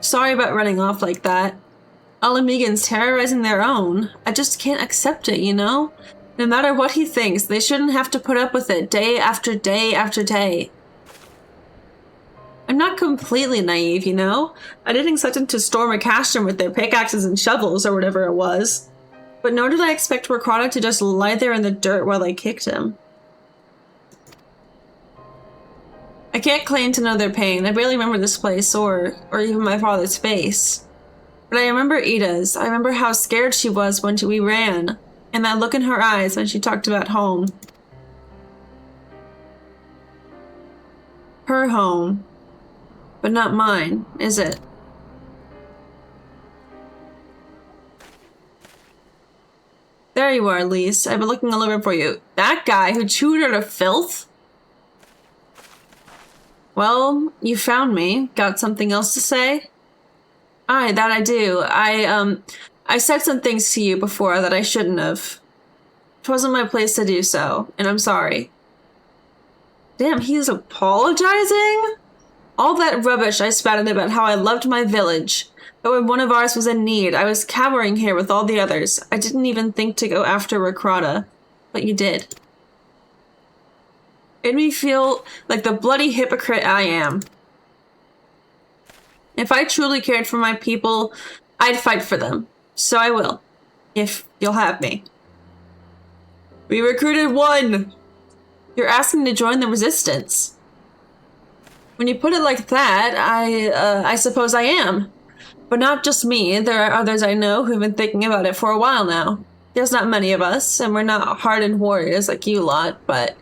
Sorry about running off like that. Alamegans terrorizing their own. I just can't accept it, you know? No matter what he thinks, they shouldn't have to put up with it day after day after day. I'm not completely naive, you know? I didn't expect them to storm a castrum with their pickaxes and shovels or whatever it was. But nor did I expect Ricardo to just lie there in the dirt while I kicked him. I can't claim to know their pain. I barely remember this place or even my father's face. But I remember Ida's. I remember how scared she was when we ran, and that look in her eyes when she talked about home. Her home. But not mine, is it? There you are, Lise. I've been looking all over for you. That guy who chewed her to filth? Well, you found me. Got something else to say? Aye, that I do. I said some things to you before that I shouldn't have. It wasn't my place to do so, and I'm sorry. Damn, he's apologizing? All that rubbish I spouted about how I loved my village, but when one of ours was in need, I was cowering here with all the others. I didn't even think to go after Rakrata, but you did. Made me feel like the bloody hypocrite I am. If I truly cared for my people, I'd fight for them. So I will, if you'll have me. We recruited one! You're asking to join the resistance. When you put it like that, I suppose I am. But not just me, there are others I know who've been thinking about it for a while now. There's not many of us, and we're not hardened warriors like you lot, but...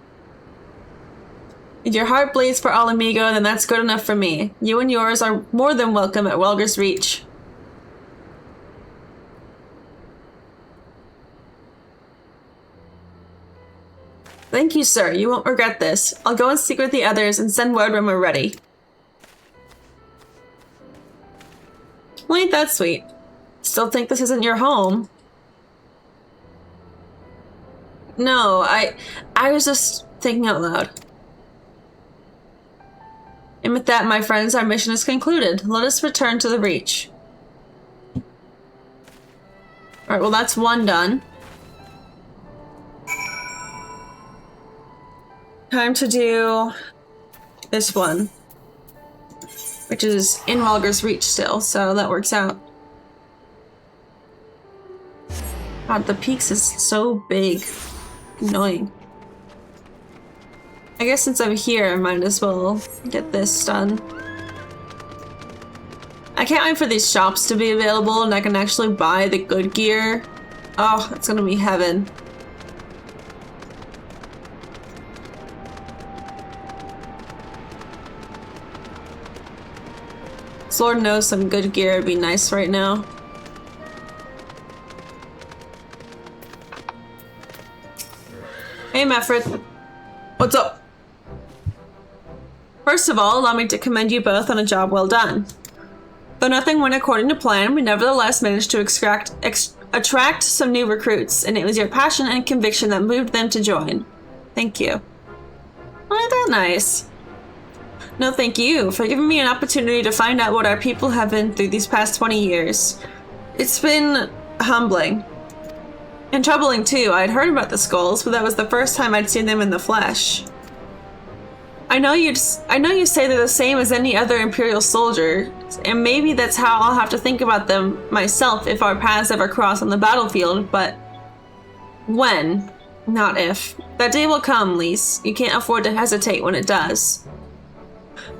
if your heart bleeds for Alamigo, then that's good enough for me. You and yours are more than welcome at Welger's Reach. Thank you, sir. You won't regret this. I'll go and speak with the others and send word when we're ready. Well, ain't that sweet? Still think this isn't your home? No, I was just thinking out loud. And with that, my friends, our mission is concluded. Let us return to the Reach. Alright, well that's one done. Time to do this one. Which is in Welger's Reach still, so that works out. God, the peaks is so big. Annoying. I guess since I'm here, I might as well get this done. I can't wait for these shops to be available and I can actually buy the good gear. Oh, it's gonna be heaven. Lord knows some good gear would be nice right now. Hey, Meffred. What's up? First of all, allow me to commend you both on a job well done. Though nothing went according to plan, we nevertheless managed to attract some new recruits, and it was your passion and conviction that moved them to join. Thank you. Ain't that nice? No, thank you for giving me an opportunity to find out what our people have been through these past 20 years. It's been humbling. And troubling too. I'd heard about the skulls, but that was the first time I'd seen them in the flesh. I know you say they're the same as any other Imperial soldier, and maybe that's how I'll have to think about them myself if our paths ever cross on the battlefield, but when, not if. That day will come, Lise. You can't afford to hesitate when it does.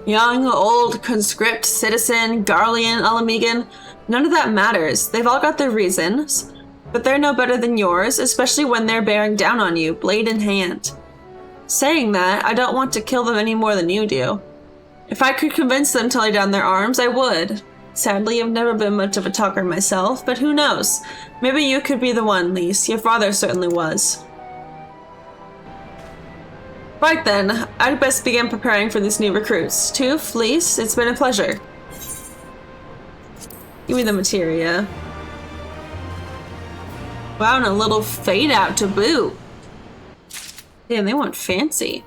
Young, old, conscript, citizen, Garlean, Alamegan, none of that matters. They've all got their reasons, but they're no better than yours, especially when they're bearing down on you, blade in hand. Saying that, I don't want to kill them any more than you do. If I could convince them to lay down their arms, I would. Sadly, I've never been much of a talker myself, but who knows? Maybe you could be the one, Lise. Your father certainly was. Right then, I'd best begin preparing for these new recruits. Toof, Lise, it's been a pleasure. Give me the materia. Wow, and a little fade out to boot. Damn, they went fancy.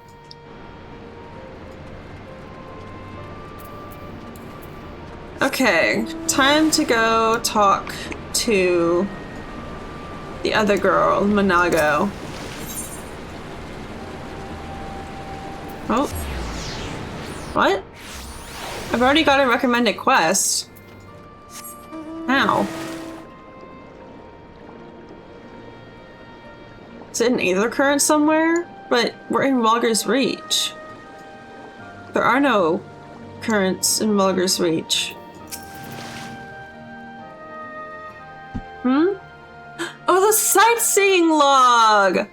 Okay, time to go talk to the other girl, Monago. Oh. What? I've already got a recommended quest. How? Is it in Aether Current somewhere? But we're in Vulgar's Reach. There are no currents in Vulgar's Reach. Oh, the sightseeing log!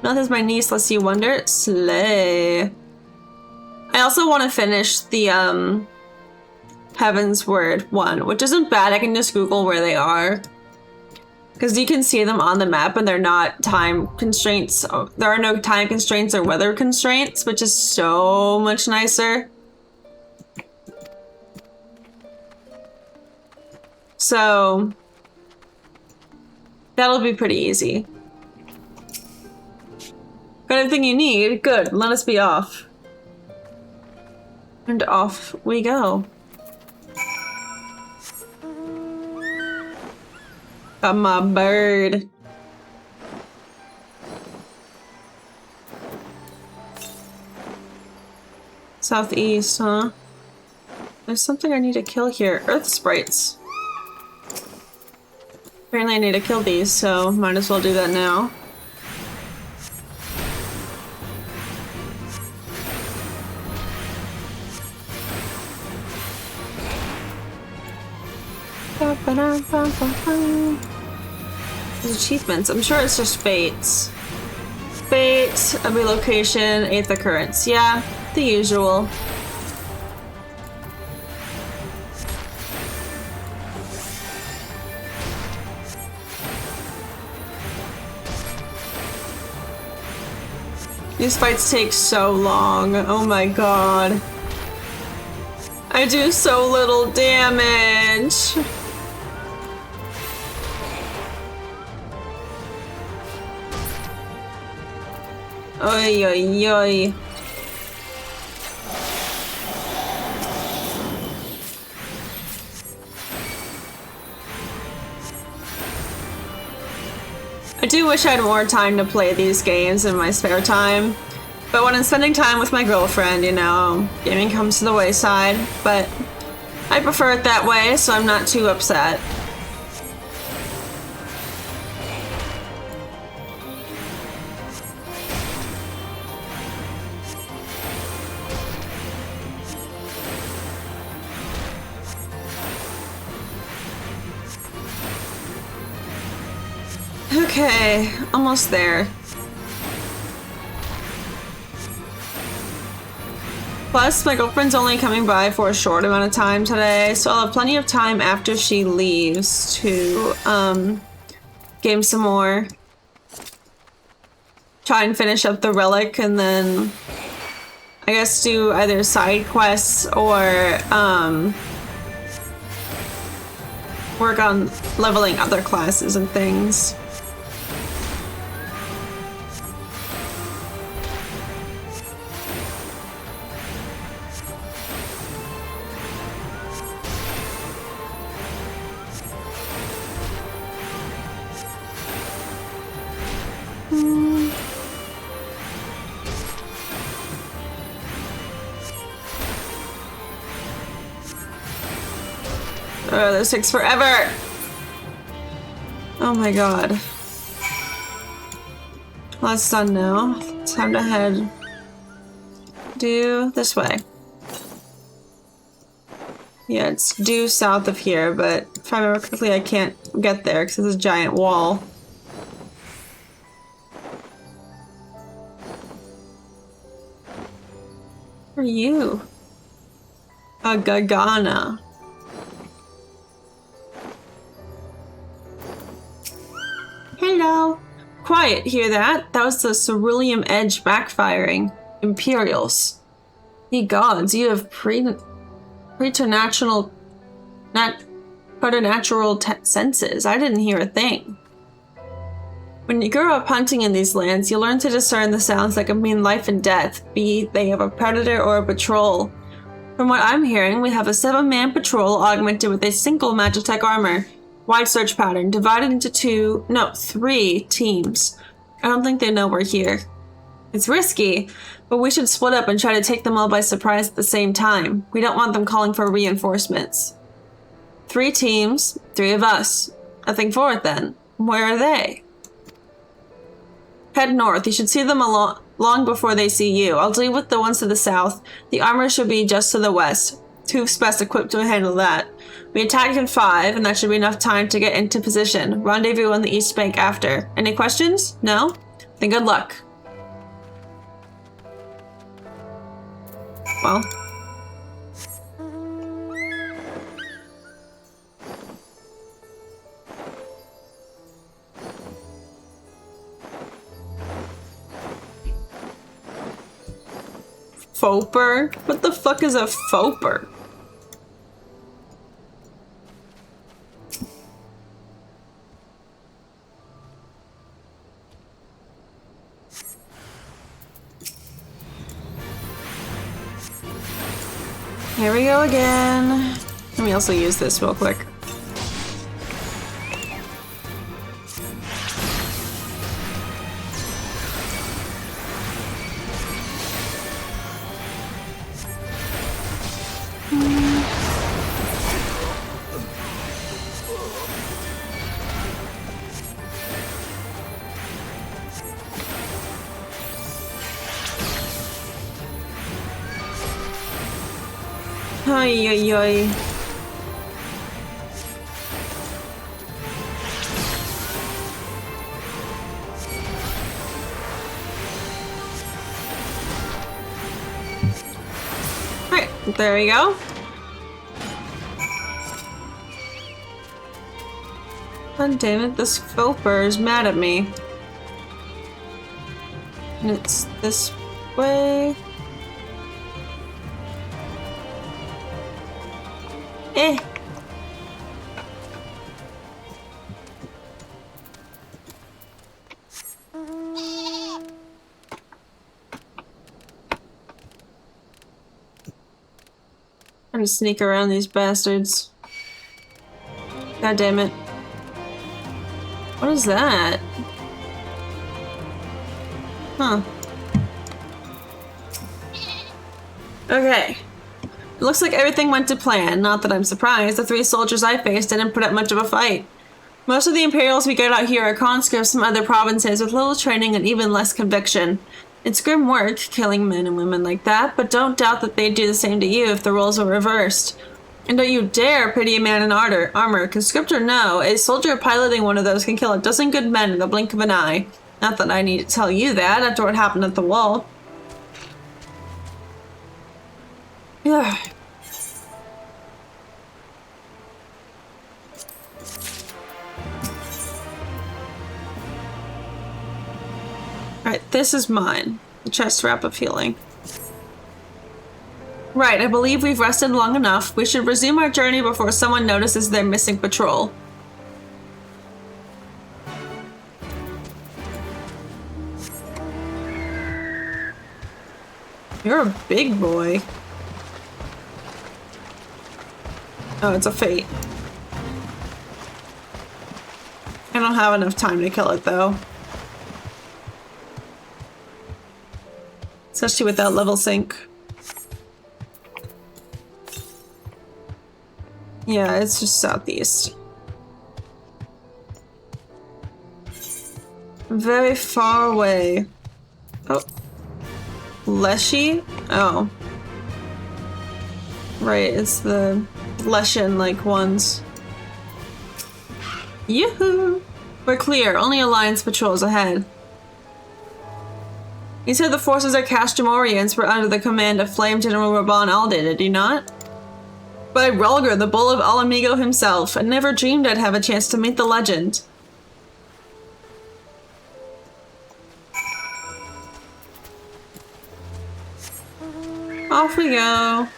Nothing's my niece, lest you wonder. Slay. I also want to finish the, Heaven's Word one, which isn't bad. I can just Google where they are. Because you can see them on the map and they're not time constraints. There are no time constraints or weather constraints, which is so much nicer. So that'll be pretty easy. Got everything you need? Good, let us be off. And off we go. Got my bird. Southeast, huh? There's something I need to kill here. Earth sprites. Apparently I need to kill these, so might as well do that now. There's achievements. I'm sure it's just fates. Fate, a relocation, Aether Currents. Yeah, the usual. These fights take so long. Oh my god. I do so little damage. Oy, oy, oy. I do wish I had more time to play these games in my spare time. But when I'm spending time with my girlfriend, you know, gaming comes to the wayside. But I prefer it that way, so I'm not too upset. Okay, almost there. Plus, my girlfriend's only coming by for a short amount of time today, so I'll have plenty of time after she leaves to, game some more. Try and finish up the relic, and then I guess do either side quests or, work on leveling other classes and things. Oh, this takes forever! Oh my god. Well, that's done now. Time to head due this way. Yeah, it's due south of here, but if I remember correctly, I can't get there because it's a giant wall. Who are you? A Gannha. Hello. Quiet, hear that? That was the Cerulean Edge backfiring. Imperials. Ye gods, you have preternatural... preternatural senses. I didn't hear a thing. When you grow up hunting in these lands, you learn to discern the sounds that can mean life and death, be they of a predator or a patrol. From what I'm hearing, we have a 7-man patrol augmented with a single Magitech armor, wide search pattern, divided into 3 teams. I don't think they know we're here. It's risky, but we should split up and try to take them all by surprise at the same time. We don't want them calling for reinforcements. 3 teams, 3 of us. Nothing for it then. Where are they? Head north. You should see them long before they see you. I'll deal with the ones to the south. The armor should be just to the west. 2 best equipped to handle that. We attack in 5, and that should be enough time to get into position. Rendezvous on the east bank after. Any questions? No? Then good luck. Well. Foper? What the fuck is a foper? Here we go again. Let me also use this real quick. Ay, ay, ay. Alright, there we go. God damn it, this Foper is mad at me. And it's this way. Eh. Trying to sneak around these bastards. God damn it. What is that? Huh. Okay. It looks like everything went to plan. Not that I'm surprised. The 3 soldiers I faced didn't put up much of a fight. Most of the Imperials we get out here are conscripts from other provinces with little training and even less conviction. It's grim work, killing men and women like that, but don't doubt that they'd do the same to you if the roles were reversed. And don't you dare pity a man in armor. Conscript or no, a soldier piloting one of those can kill a dozen good men in the blink of an eye. Not that I need to tell you that after what happened at the wall. Yeah. Alright, this is mine. The chest wrap of healing. Right, I believe we've rested long enough. We should resume our journey before someone notices their missing patrol. You're a big boy. Oh, it's a fate. I don't have enough time to kill it, though. Especially with that level sync. Yeah, it's just southeast. Very far away. Oh. Leshy? Oh. Right, it's the Leshen-like ones. Yoo-hoo! We're clear. Only Alliance patrols ahead. You said the forces of Castramorians were under the command of Flame General Raban Alden, did you not? By Relgar, the Bull of Alamigo himself. I never dreamed I'd have a chance to meet the legend. Off we go.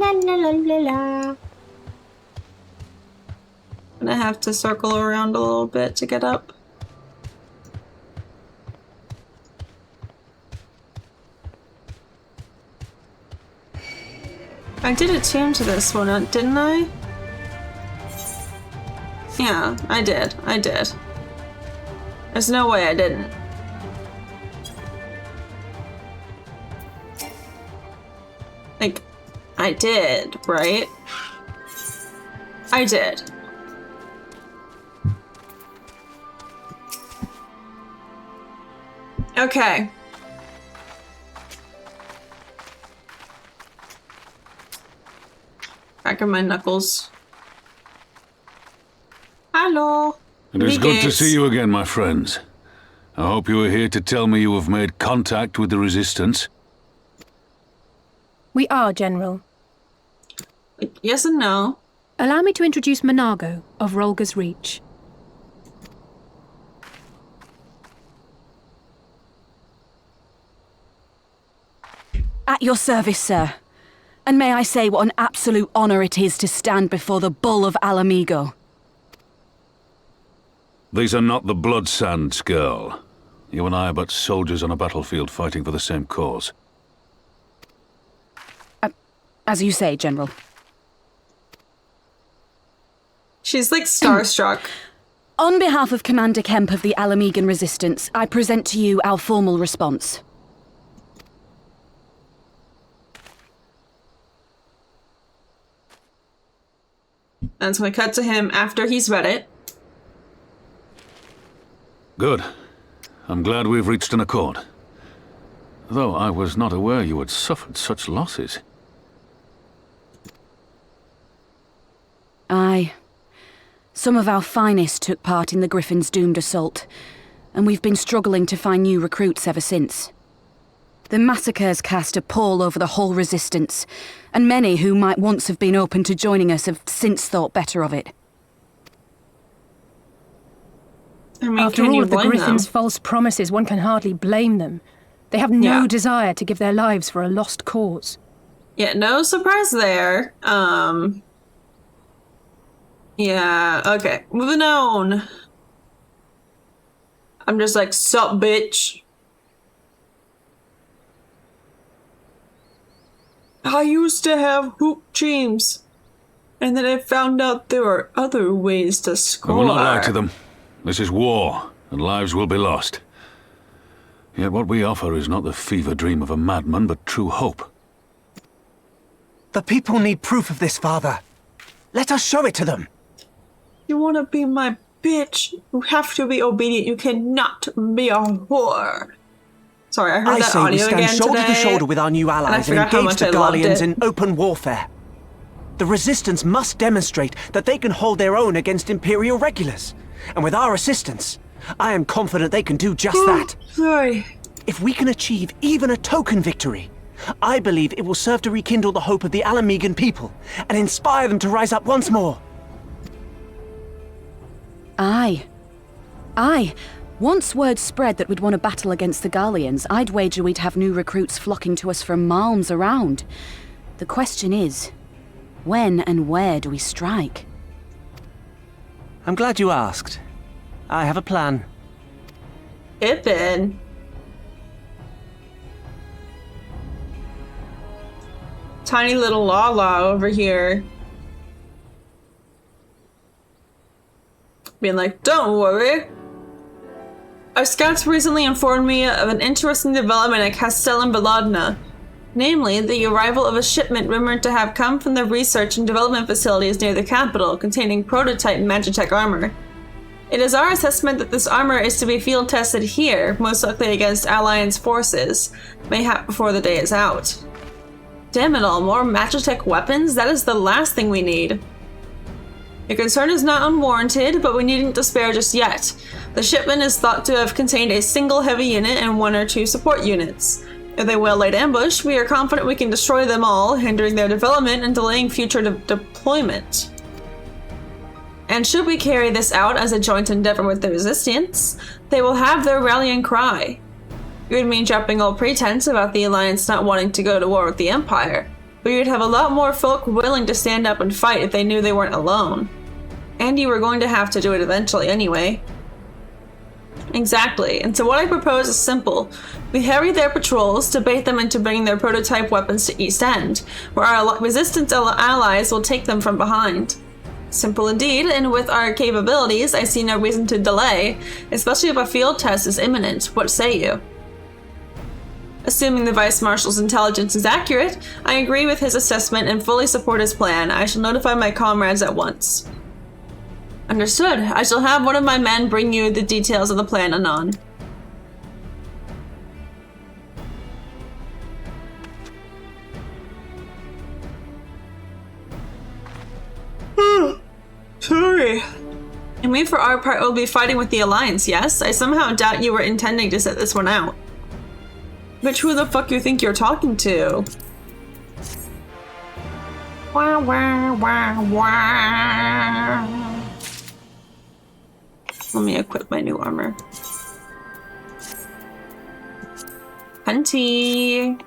La la la la la. And I have to circle around a little bit to get up. I did attune to this one, didn't I? Yeah, I did. I did. There's no way I didn't. Like, I did, right? I did. Okay. Cracking my knuckles. Hello. It is Wie good to geht's? see you again, my friends. I hope you are here to tell me you have made contact with the Resistance. We are, General. Yes and no. Allow me to introduce Monago of Rolga's Reach. At your service, sir. And may I say what an absolute honor it is to stand before the Bull of Alamigo. These are not the blood sands, girl. You and I are but soldiers on a battlefield fighting for the same cause. As you say, General. She's like starstruck. On behalf of Commander Kemp of the Alamigan Resistance, I present to you our formal response. And so I cut to him after he's read it. Good. I'm glad we've reached an accord. Though I was not aware you had suffered such losses. Aye. Some of our finest took part in the Griffin's doomed assault, and we've been struggling to find new recruits ever since. The massacres cast a pall over the whole Resistance, and many who might once have been open to joining us have since thought better of it. I mean, After can all you of the blame Griffin's them? false promises, one can hardly blame them. They have no Yeah. desire to give their lives for a lost cause. Yeah, no surprise there. Yeah, okay. Moving on. I'm just like, sup, bitch. I used to have hoop dreams. And then I found out there are other ways to I score. will not lie to them. This is war, and lives will be lost. Yet what we offer is not the fever dream of a madman, but true hope. The people need proof of this, Father. Let us show it to them. You wanna be my bitch? You have to be obedient. You cannot be a whore. Sorry, I heard I that say we audio stand again shoulder today. to shoulder with our new I allies and forgot how engage much the I loved Garleans it. in open warfare. The Resistance must demonstrate that they can hold their own against Imperial regulars. And with our assistance, I am confident they can do just that. Sorry. If we can achieve even a token victory, I believe it will serve to rekindle the hope of the Alamigan people and inspire them to rise up once more. Aye. Aye. Once word spread that we'd won a battle against the Garleans, I'd wager we'd have new recruits flocking to us from malms around. The question is, when and where do we strike? I'm glad you asked. I have a plan. Ippin. Tiny little Lala over here. Being like, don't worry. Our scouts recently informed me of an interesting development at Castellum Belladna. Namely, the arrival of a shipment rumored to have come from the research and development facilities near the capital, containing prototype Magitech armor. It is our assessment that this armor is to be field tested here, most likely against Alliance forces, mayhap before the day is out. Damn it all, more Magitech weapons? That is the last thing we need. Your concern is not unwarranted, but we needn't despair just yet. The shipment is thought to have contained a single heavy unit and 1 or 2 support units. If they well laid ambush, we are confident we can destroy them all, hindering their development and delaying future deployment. And should we carry this out as a joint endeavor with the Resistance, they will have their rallying cry. It would mean dropping all pretense about the Alliance not wanting to go to war with the Empire. but you'd have a lot more folk willing to stand up and fight if they knew they weren't alone. And you were going to have to do it eventually anyway. Exactly, and so what I propose is simple. We harry their patrols to bait them into bringing their prototype weapons to East End, where our resistance allies will take them from behind. Simple indeed, and with our capabilities, I see no reason to delay, especially if a field test is imminent. What say you? Assuming the Vice Marshal's intelligence is accurate, I agree with his assessment and fully support his plan. I shall notify my comrades at once. Understood. I shall have one of my men bring you the details of the plan anon. Sorry. And we, for our part, will be fighting with the Alliance, yes? I somehow doubt you were intending to set this one out. But who the fuck you think you're talking to? Wah, wah, wah, wah. Let me equip my new armor. Hunty.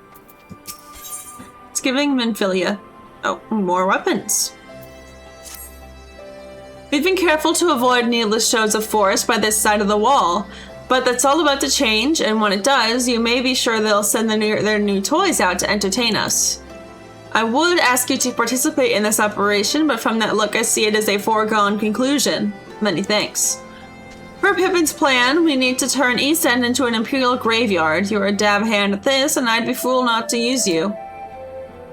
It's giving Minfilia. Oh, more weapons. We've been careful to avoid needless shows of force by this side of the wall, but that's all about to change, and when it does, you may be sure they'll send their new toys out to entertain us. I would ask you to participate in this operation, but from that look I see it as a foregone conclusion. Many thanks. For Pippin's plan, we need to turn East End into an Imperial graveyard. You're a dab hand at this, and I'd be fool not to use you.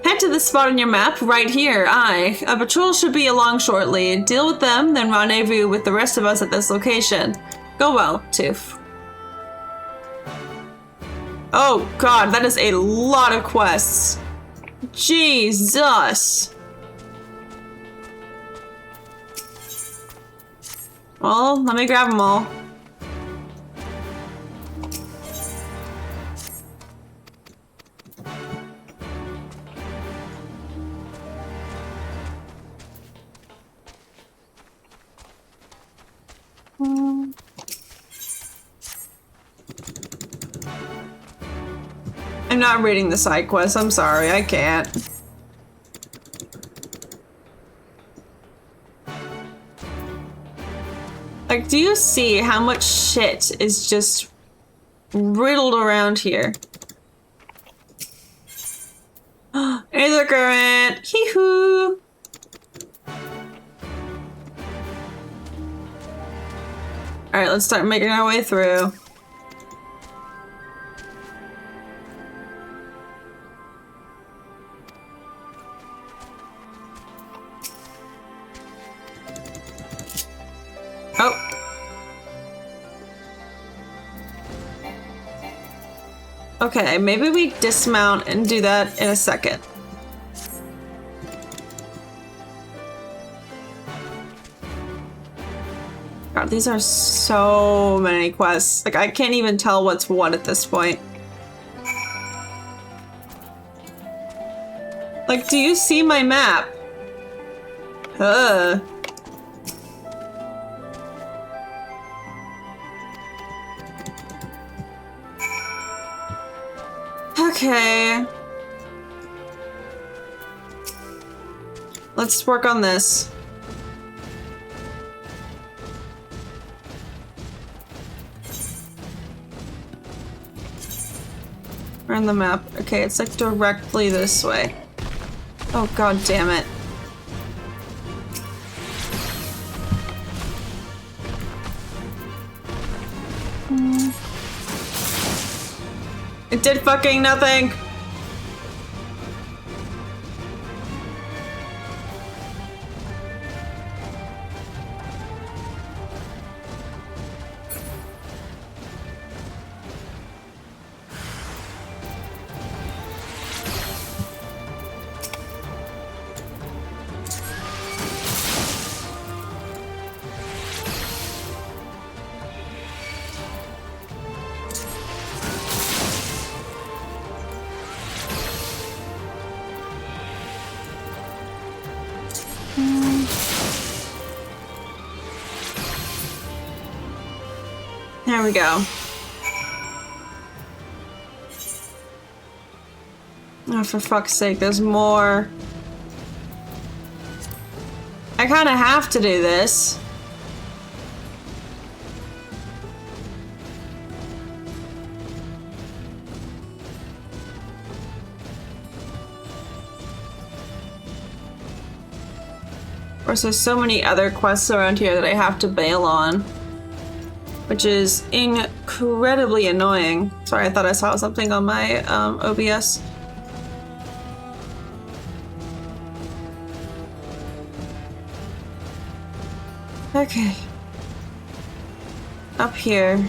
Head to the spot on your map, right here, aye. A patrol should be along shortly. Deal with them, then rendezvous with the rest of us at this location. Go well, Toof. Oh god, that is a lot of quests. Jesus. Well, let me grab them all. I'm not reading the side quests, I'm sorry, I can't. Like, do you see how much shit is just riddled around here? Aether current! Hee-hoo! Alright, let's start making our way through. Oh. Okay, maybe we dismount and do that in a second. God, these are so many quests. Like, I can't even tell what's what at this point. Like, do you see my map? Huh. Okay. Let's work on this. We're on the map. Okay, it's like directly this way. Oh god damn it. It did fucking nothing! There we go. Oh, for fuck's sake, there's more. I kind of have to do this. Of course, there's so many other quests around here that I have to bail on, which is incredibly annoying. Sorry, I thought I saw something on my OBS. Okay. Up here.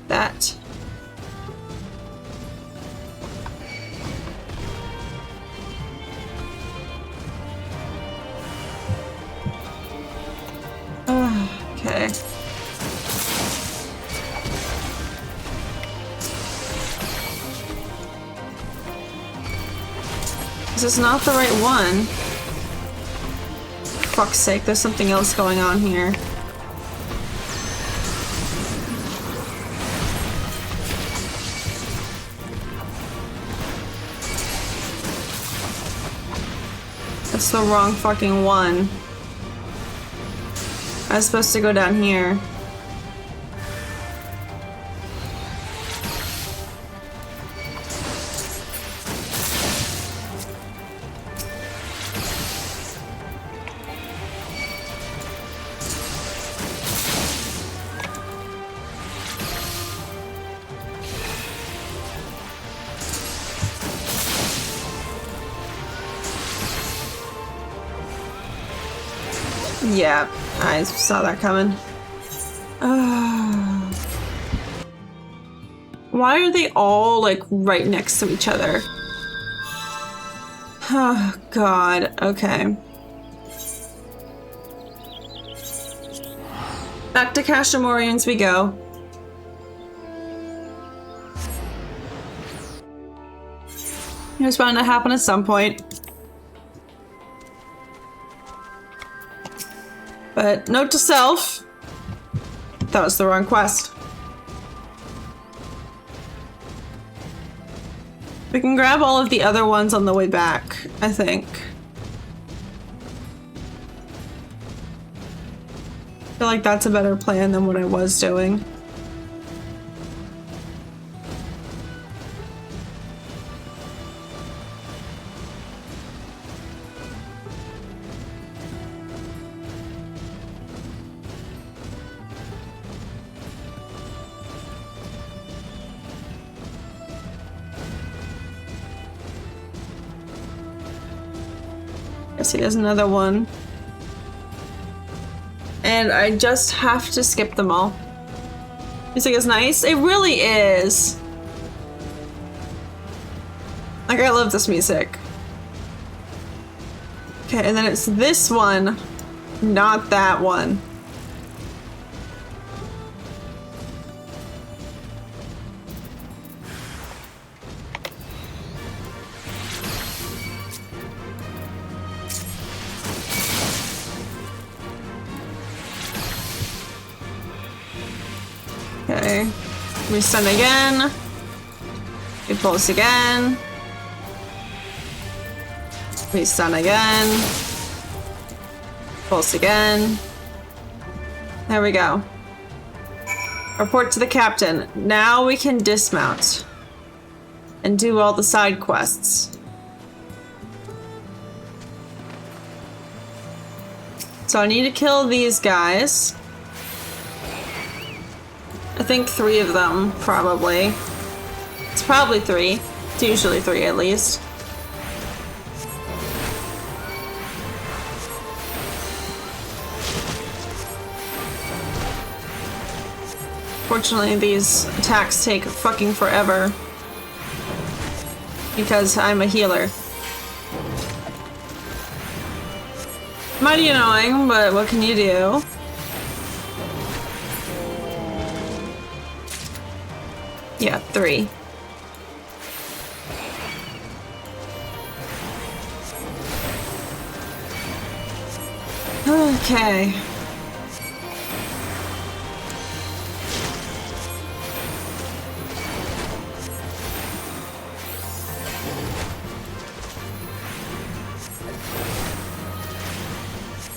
That. Okay. This is not the right one. For fuck's sake, there's something else going on here. That's the wrong fucking one. I was supposed to go down here. Yeah, I saw that coming. Why are they all like right next to each other? Oh god, okay. Back to Kashamorians we go. It was bound to happen at some point. But note to self, that was the wrong quest. We can grab all of the other ones on the way back, I think. I feel like that's a better plan than what I was doing. See, there's another one. And I just have to skip them all. Music is nice. It really is. Like, I love this music. Okay, and then it's this one, not that one. Okay, we stun again. We pulse again. We stun again. Pulse again. There we go. Report to the captain. Now we can dismount and do all the side quests. So I need to kill these guys. I think 3 of them, probably. It's probably 3. It's usually 3 at least. Fortunately, these attacks take fucking forever. Because I'm a healer. Mighty annoying, but what can you do? Yeah, 3. Okay.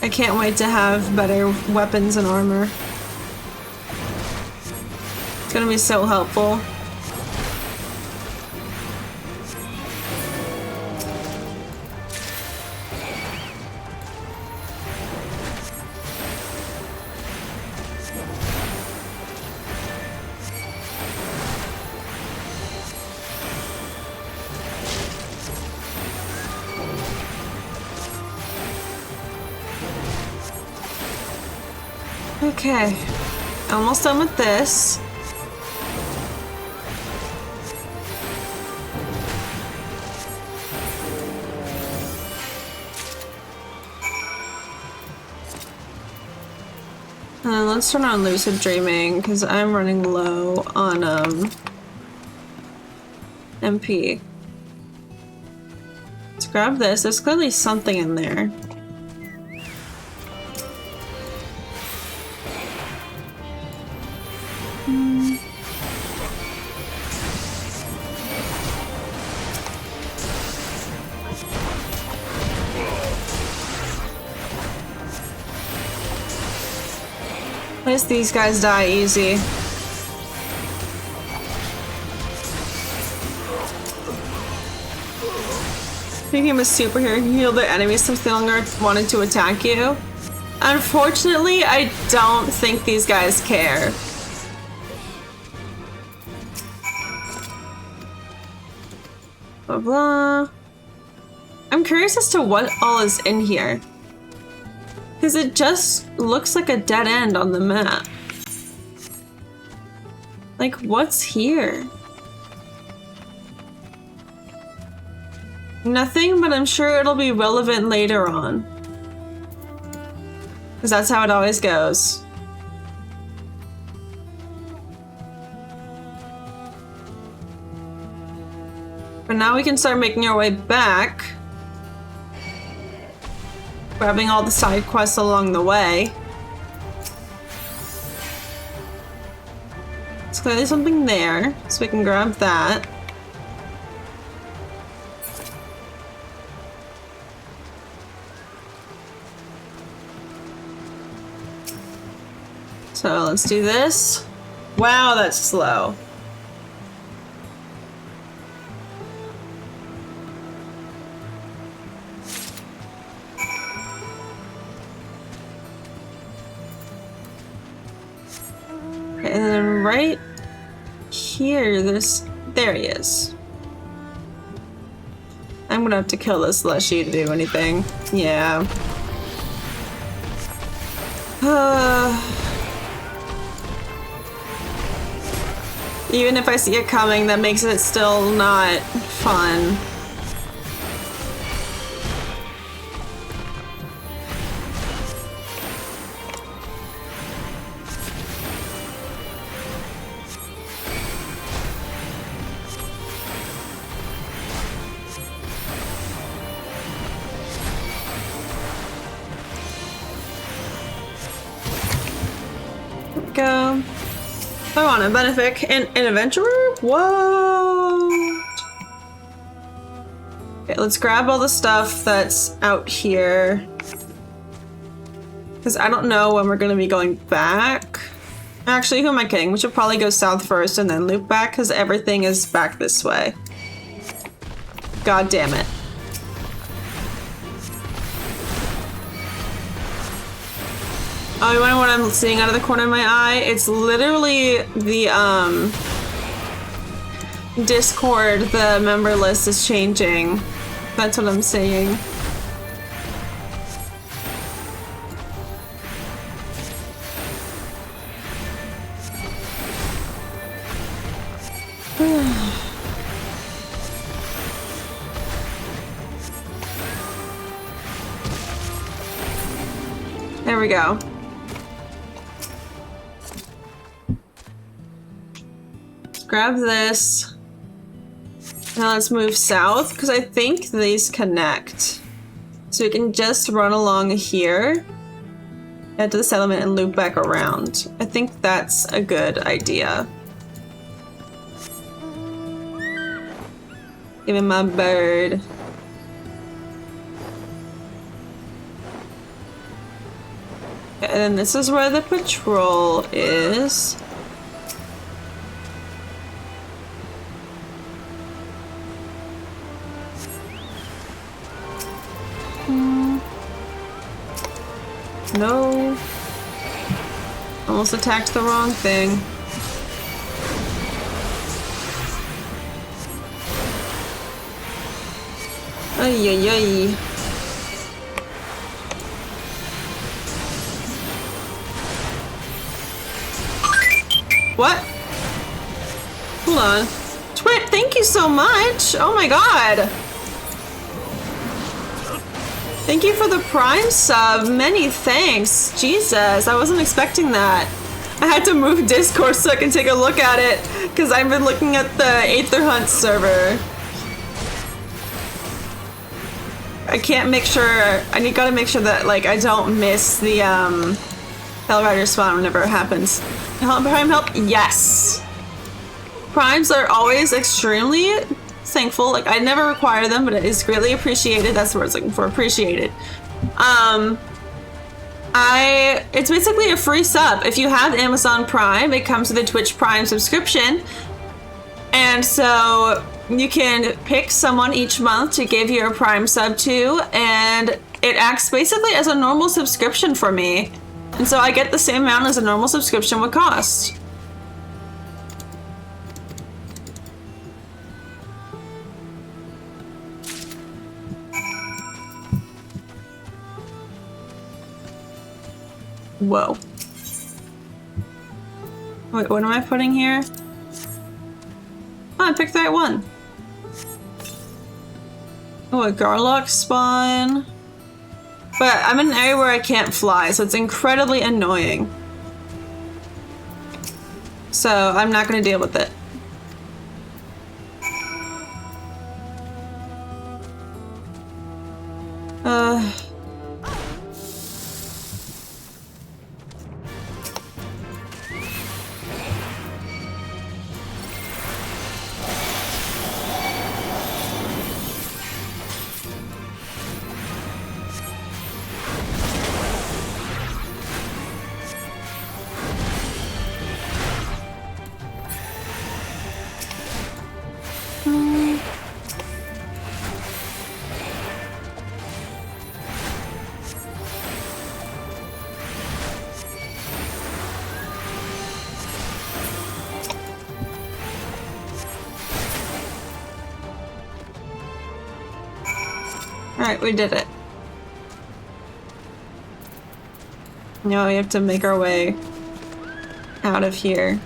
I can't wait to have better weapons and armor. It's gonna be so helpful. Okay, almost done with this. Let's turn on lucid dreaming because I'm running low on MP. Let's grab this. There's clearly something in there. At least these guys die easy. Became a superhero and heal the enemies since they no longer wanted to attack you. Unfortunately, I don't think these guys care. Blah blah. I'm curious as to what all is in here. Because it just looks like a dead end on the map. Like, what's here? Nothing, but I'm sure it'll be relevant later on. Because that's how it always goes. But now we can start making our way back. Grabbing all the side quests along the way. There's clearly something there, so we can grab that. So let's do this. Wow, that's slow. And then right here, there he is. I'm gonna have to kill this Leshy to do anything. Yeah. Even if I see it coming, that makes it still not fun. Go. I want a benefic and an adventurer? Whoa! Okay, let's grab all the stuff that's out here. Because I don't know when we're going to be going back. Actually, who am I kidding? We should probably go south first and then loop back because everything is back this way. God damn it. Oh, you wonder what I'm seeing out of the corner of my eye? It's literally the, Discord, the member list is changing. That's what I'm seeing. There we go. Grab this. Now let's move south, because I think these connect. So we can just run along here, head to the settlement, and loop back around. I think that's a good idea. Give me my bird. And then this is where the patrol is. No. Almost attacked the wrong thing. Ay, ay, ay. What? Hold on. Twit, thank you so much! Oh my god! Thank you for the Prime sub. Many thanks. Jesus, I wasn't expecting that. I had to move Discord so I can take a look at it, because I've been looking at the Aether Hunt server. I can't make sure, gotta make sure that, like, I don't miss the, Hellrider spawn whenever it happens. Prime help? Yes! Primes are always extremely thankful. Like, I never require them, but it is greatly appreciated. That's the word I was looking for, appreciated. It's basically a free sub. If you have Amazon Prime, it comes with a Twitch Prime subscription. And so you can pick someone each month to give your Prime sub to, and it acts basically as a normal subscription for me. And so I get the same amount as a normal subscription would cost. Whoa. Wait, what am I putting here? Oh, I picked the right one. Oh, a Garlock spawn. But I'm in an area where I can't fly, so it's incredibly annoying. So I'm not gonna deal with it. Alright, we did it. Now we have to make our way out of here.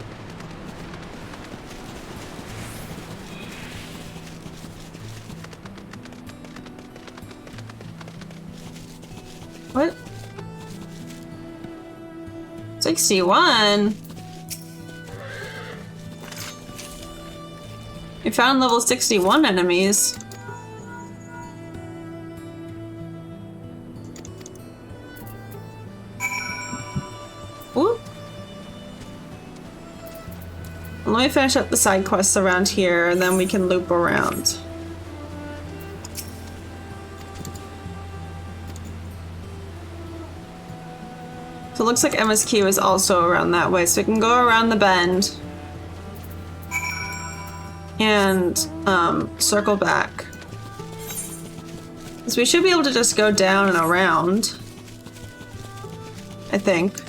What? 61? We found level 61 enemies. Ooh. Let me finish up the side quests around here, and then we can loop around. So it looks like MSQ is also around that way, so we can go around the bend and circle back. So we should be able to just go down and around, I think.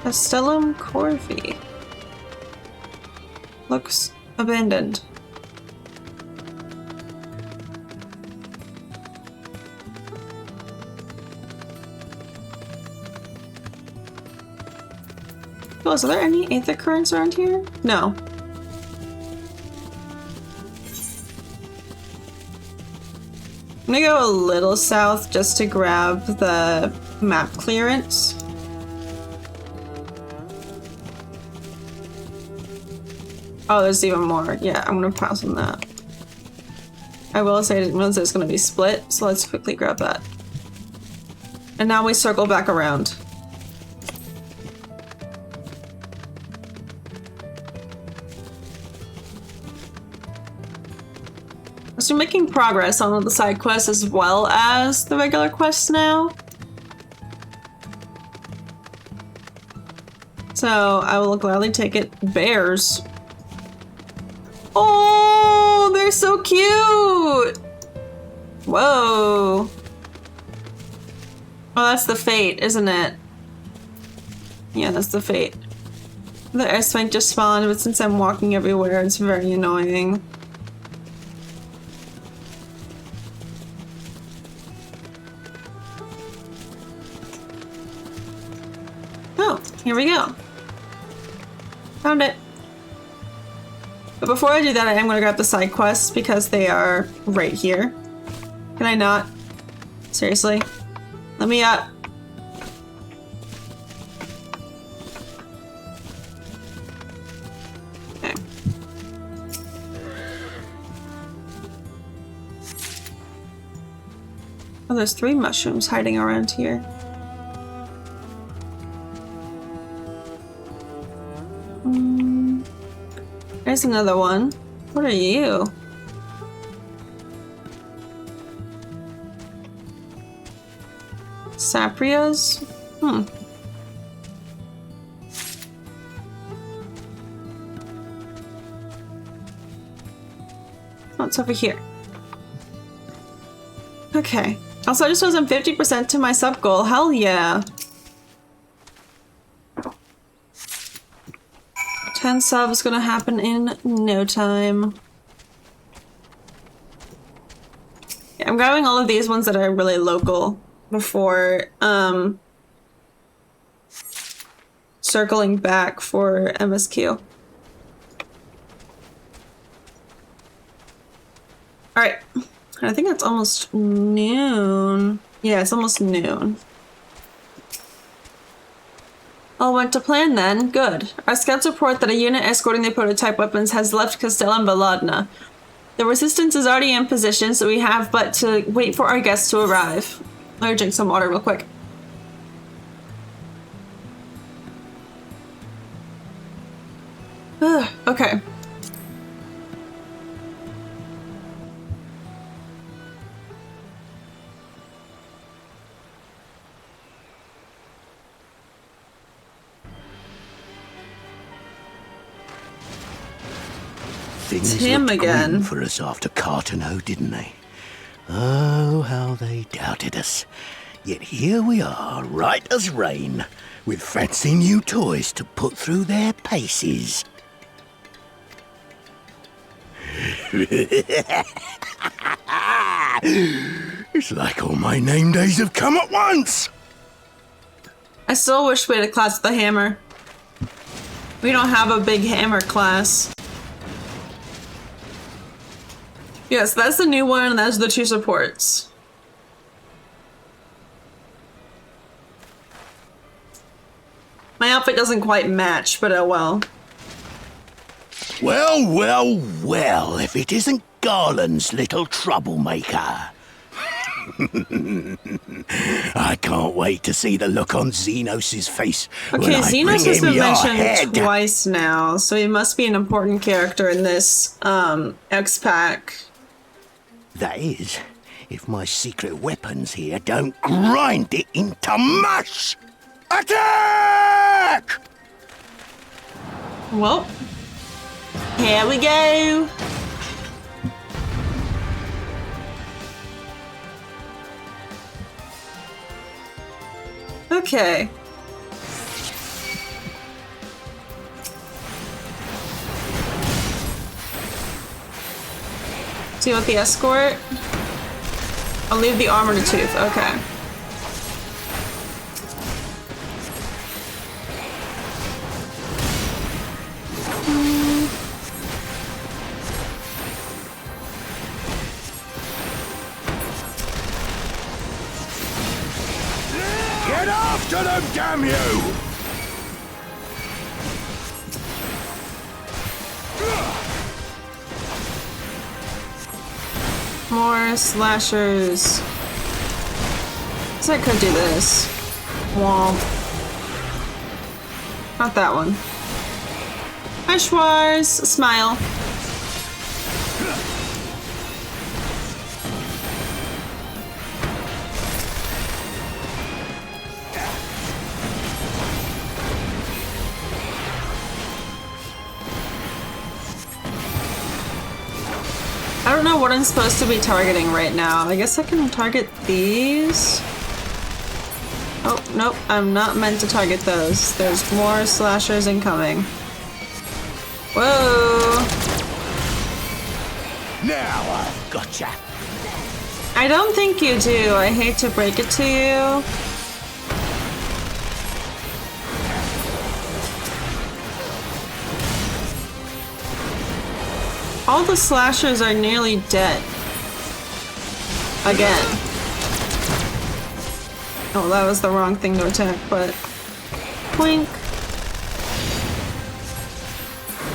Castellum Corvi. Looks abandoned. Oh, is there any Aether currents around here? No. I'm gonna go a little south just to grab the map clearance. Oh, there's even more. Yeah, I'm gonna pass on that. I will say I didn't realize it's gonna be split, so let's quickly grab that. And now we circle back around. So we're making progress on the side quests as well as the regular quests now. So I will gladly take it. Bears. Oh, they're so cute! Whoa. Oh, that's the fate, isn't it? Yeah, that's the fate. The air spike just spawned, but since I'm walking everywhere, it's very annoying. Oh, here we go. Found it. But before I do that, I am going to grab the side quests because they are right here. Can I not? Seriously? Let me up. Okay. Oh, there's 3 mushrooms hiding around here. There's another one. What are you? Saprias? Oh, it's over here. Okay. Also, I just wasn't 50% to my sub goal. Hell yeah. 10 subs gonna happen in no time. Yeah, I'm grabbing all of these ones that are really local before circling back for MSQ. Alright. I think it's almost noon. Yeah, it's almost noon. All went to plan then. Good. Our scouts report that a unit escorting the prototype weapons has left Castel and Baladna. The resistance is already in position, so we have but to wait for our guests to arrive. Let me drink some water real quick. Okay. Things him looked again. grim for us after Cartano, didn't they? Oh, how they doubted us. Yet here we are, right as rain, with fancy new toys to put through their paces. It's like all my name days have come at once! I still wish we had a class with a hammer. We don't have a big hammer class. Yes, that's the new one, and that's the 2 supports. My outfit doesn't quite match, but oh well. Well, well, well, if it isn't Garland's little troublemaker. I can't wait to see the look on Xenos' face when Okay, I Xenos bring has him been your mentioned head. twice now, so he must be an important character in this X-Pack. That is, if my secret weapons here don't grind it into mush! Attack! Well, here we go. Okay. See what the escort? I'll leave the armor to Tooth. Okay. Get after them, damn you! More slashers. So I could do this. Womp. Not that one. Hi, Schwarz. Smile. don't know what I'm supposed to be targeting right now. I guess I can target these. Oh, nope, I'm not meant to target those. There's more slashers incoming. Whoa! Now I've gotcha. I don't think you do. I hate to break it to you. All the slashers are nearly dead. Again. Oh, that was the wrong thing to attack, but... Boink.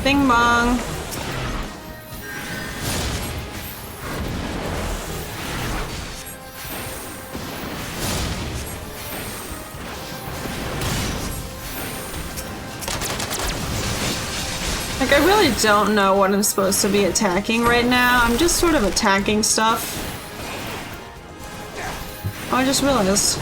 Bing bong. Like, I really don't know what I'm supposed to be attacking right now. I'm just sort of attacking stuff. Oh, I just realized.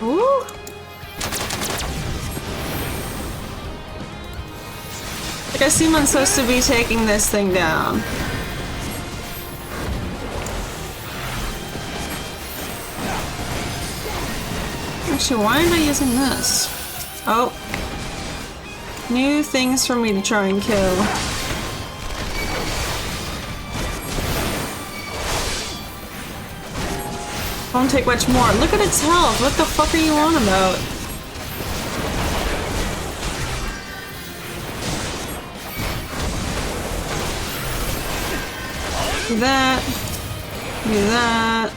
Ooh. Like, I seem I'm supposed to be taking this thing down. Actually, why am I using this? Oh. New things for me to try and kill. Won't take much more. Look at its health. What the fuck are you on about? Do that. Do that.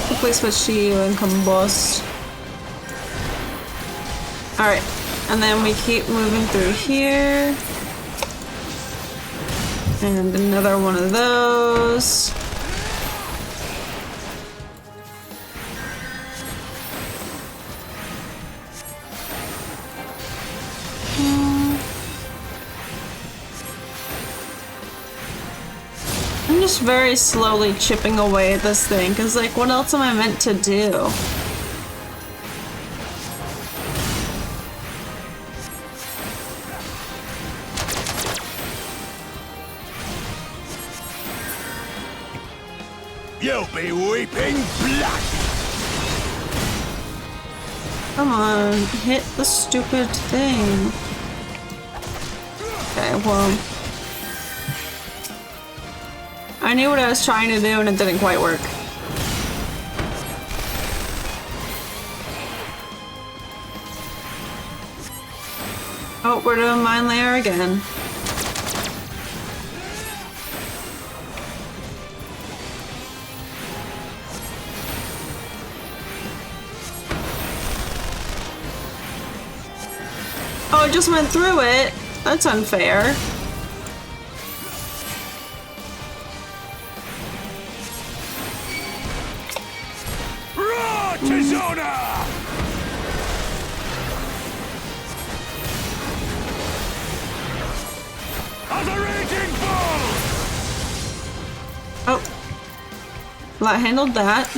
Quickly switch to you and combust. Alright, and then we keep moving through here. And another one of those. I'm just very slowly chipping away at this thing, because, like, what else am I meant to do? You'll be weeping blood. Come on, hit the stupid thing. Okay, well... I knew what I was trying to do and it didn't quite work. Oh, we're doing mine layer again. Oh, it just went through it? That's unfair. Oh. Well, I handled that.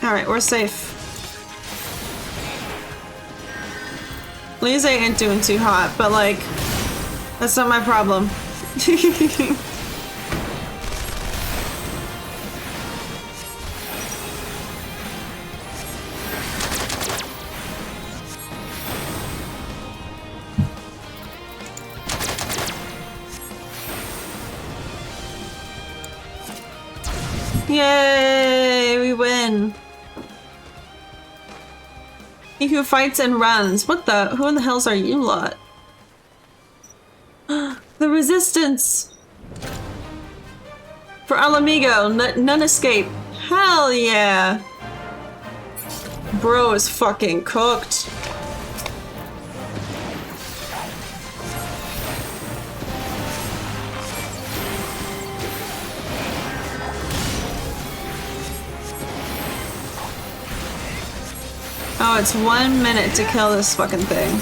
Alright, we're safe. Lise ain't doing too hot, but like, that's not my problem. Yay, we win. He who fights and runs. What the? Who in the hells are you lot? The resistance. For Alamigo, none escape. Hell yeah. Bro is fucking cooked. Oh, it's 1 minute to kill this fucking thing.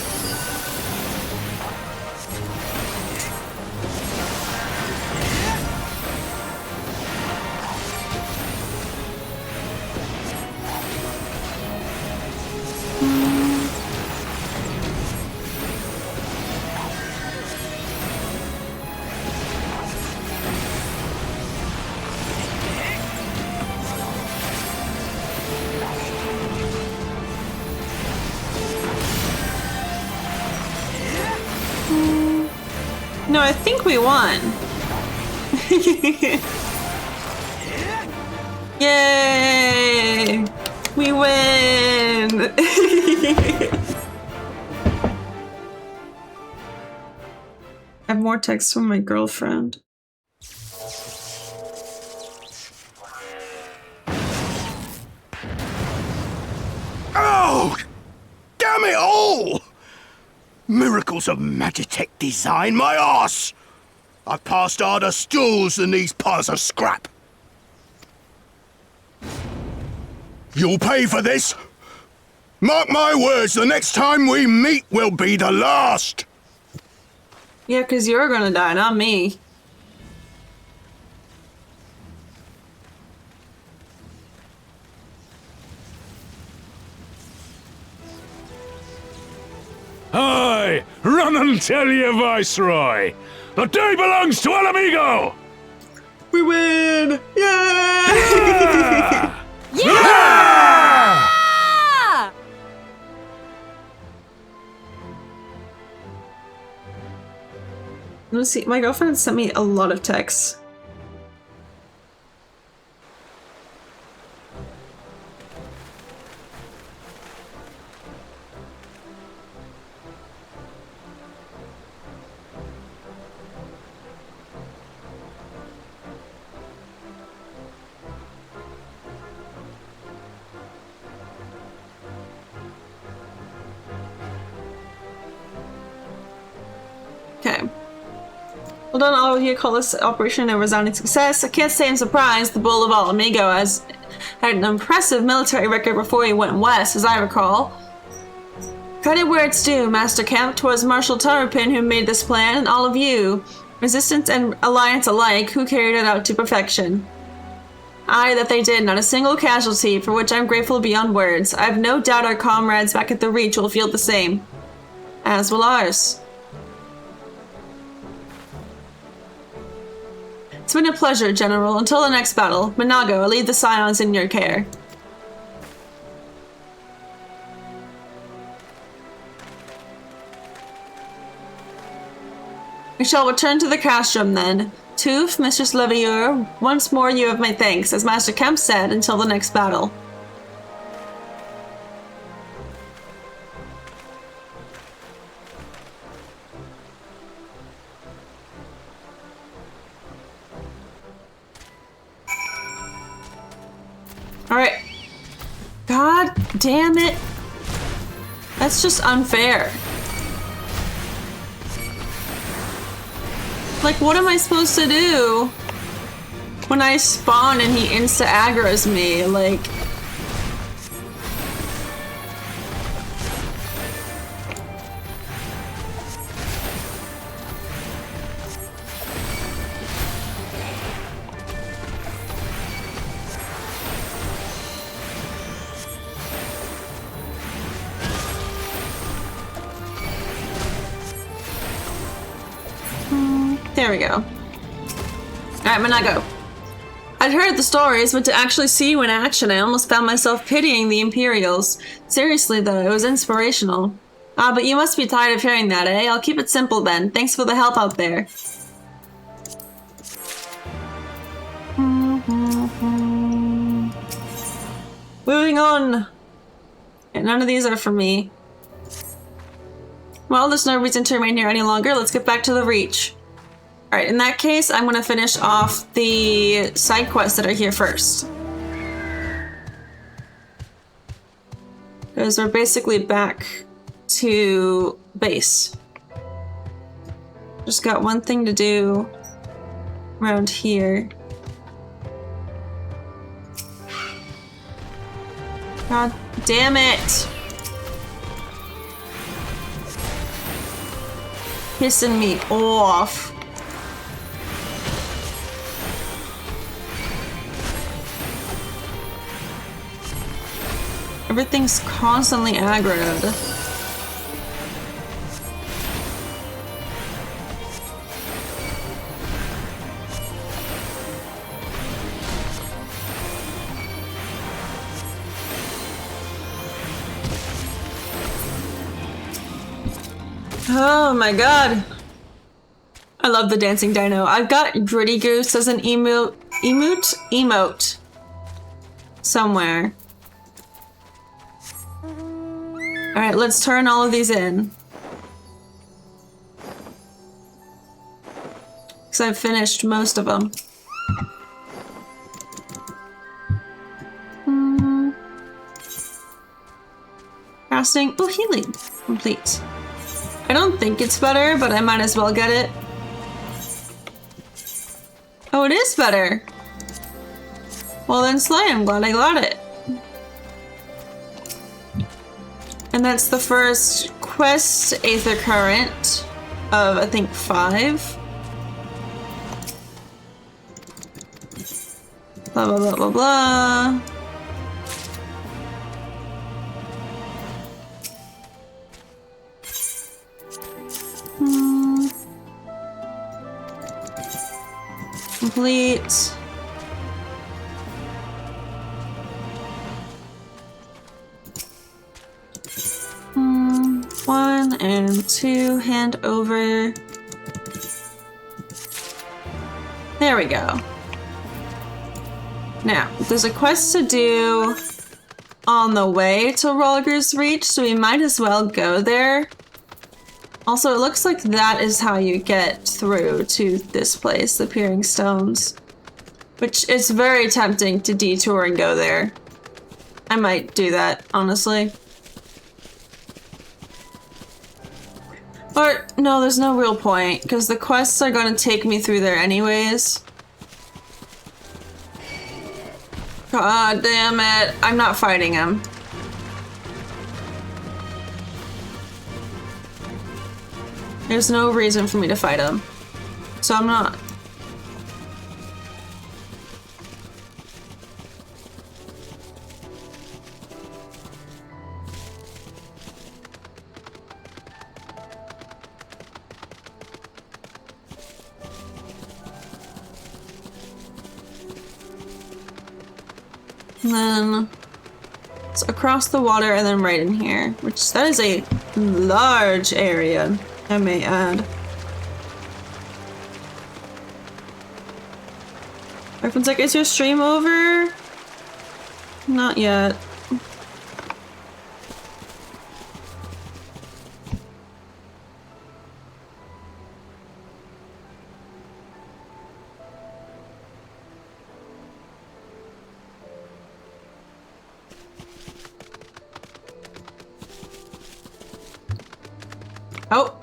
No, I think we won. Yay! We win! I have more texts from my girlfriend. Oh! Damn it all! Miracles of Magitech design, my arse! I've passed harder stools than these piles of scrap. You'll pay for this. Mark my words, the next time we meet will be the last. Yeah, because you're gonna die, not me. Aye! Run and tell your Viceroy! The day belongs to Alamigo! We win! Yay! Yeah! Let's see, my girlfriend sent me a lot of texts. Okay. Well done, all of you. Call this operation a resounding success. I can't say I'm surprised. The Bull of Alamigo has had an impressive military record before he went west, as I recall. Credit where it's due, Master Camp. 'Twas Marshal Tarapin who made this plan, and all of you, Resistance and Alliance alike, who carried it out to perfection. Aye, that they did, not a single casualty, for which I'm grateful beyond words. I have no doubt our comrades back at the Reach will feel the same. As will ours. It's been a pleasure, General. Until the next battle, Minago, I leave the Scions in your care. We shall return to the castrum then. Toof, Mistress Levieur, once more you have my thanks, as Master Kemp said, until the next battle. Alright. God damn it. That's just unfair. Like, what am I supposed to do when I spawn and he insta-aggro's me? Like... There we go. Alright, Minago. I'd heard the stories, but to actually see you in action, I almost found myself pitying the Imperials. Seriously, though, it was inspirational. Ah, but you must be tired of hearing that, eh? I'll keep it simple then. Thanks for the help out there. Moving on. Yeah, none of these are for me. Well, there's no reason to remain here any longer. Let's get back to the Reach. Alright, in that case, I'm gonna finish off the side quests that are here first. Because we're basically back to base. Just got one thing to do around here. God damn it! Pissing me off. Everything's constantly aggroed. Oh my god. I love the dancing dino. I've got Gritty Goose as an emote somewhere. Alright, let's turn all of these in. Because I've finished most of them. Casting. Oh, healing. Complete. I don't think it's better, but I might as well get it. Oh, it is better. Well then, Slay, I'm glad I got it. And that's the first quest, Aether Current, of I think 5. Blah blah blah blah blah. Complete. One and 2, hand over. There we go. Now, there's a quest to do on the way to Rolger's Reach, so we might as well go there. Also, it looks like that is how you get through to this place, the Peering Stones. Which is very tempting to detour and go there. I might do that, honestly. Or, no, there's no real point, because the quests are going to take me through there anyways. God damn it. I'm not fighting him. There's no reason for me to fight him. So I'm not. And then it's across the water and then right in here, which that is a large area, I may add. Everyone's like, is your stream over? Not yet. Oh.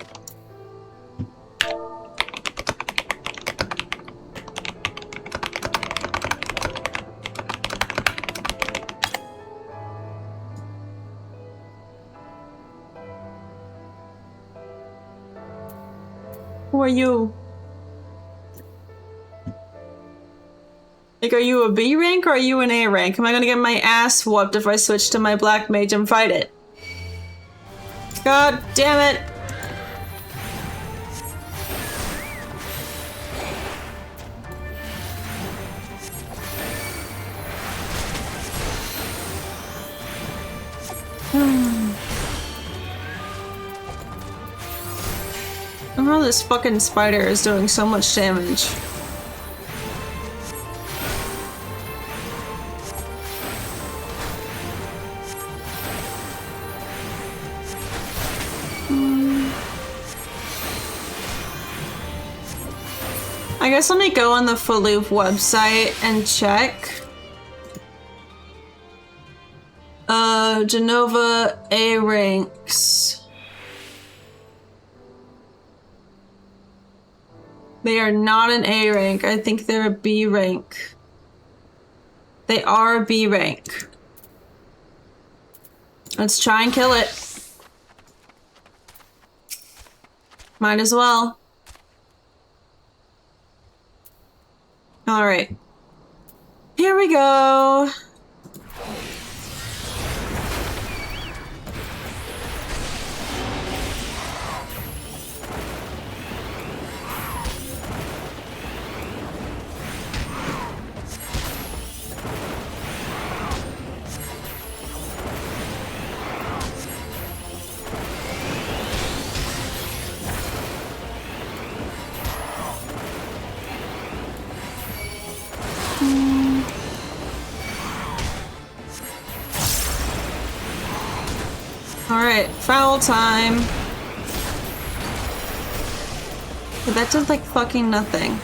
Who are you? Like, are you a B rank or are you an A rank? Am I gonna get my ass whooped if I switch to my black mage and fight it? God damn it! Somehow this fucking spider is doing so much damage. I guess let me go on the Faloof website and check. Genova A ranks. They are not an A rank. I think they're a B rank. They are a B rank. Let's try and kill it. Might as well. Alright. Here we go. Alright, foul time. But that did like fucking nothing.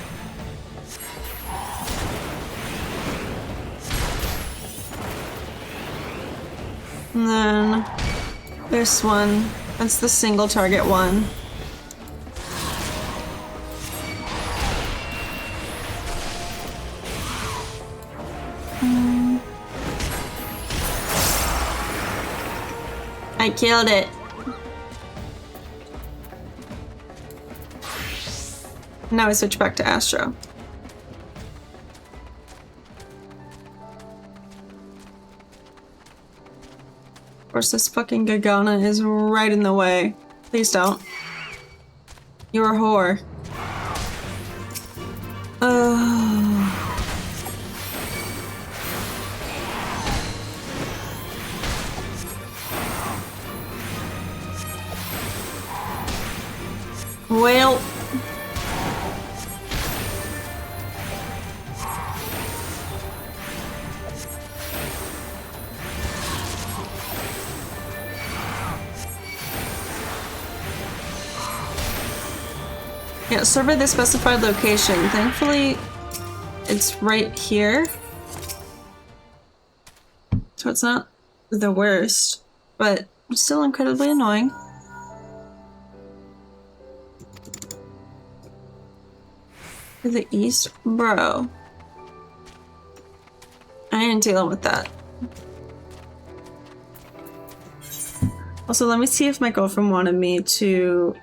And then this one. That's the single target one. I killed it. Now I switch back to Astro. Of course, this fucking Gannha is right in the way. Please don't. You're a whore. Well. Yeah, survey the specified location. Thankfully, it's right here. So it's not the worst, but still incredibly annoying. To the east? Bro. I ain't dealing with that. Also, let me see if my girlfriend wanted me to,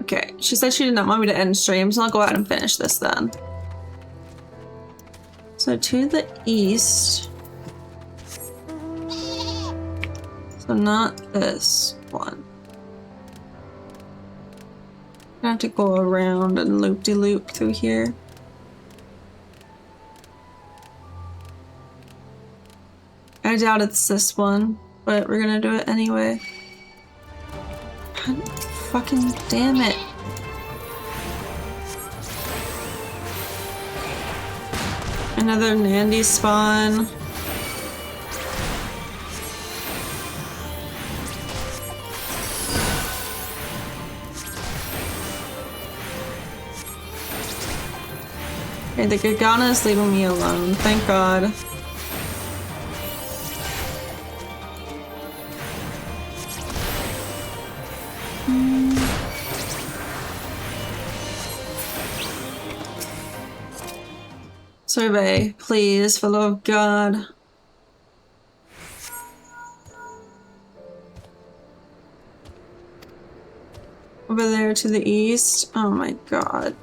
Okay, she said she did not want me to end stream, so I'll go out and finish this then. So to the east. So not this one. I have to go around and loop-de-loop through here. I doubt it's this one, but we're gonna do it anyway. God fucking damn it. Another Nandy spawn. Okay, the Gannha is leaving me alone, thank God. Survey, please, for the love of God. Over there to the east. Oh my God.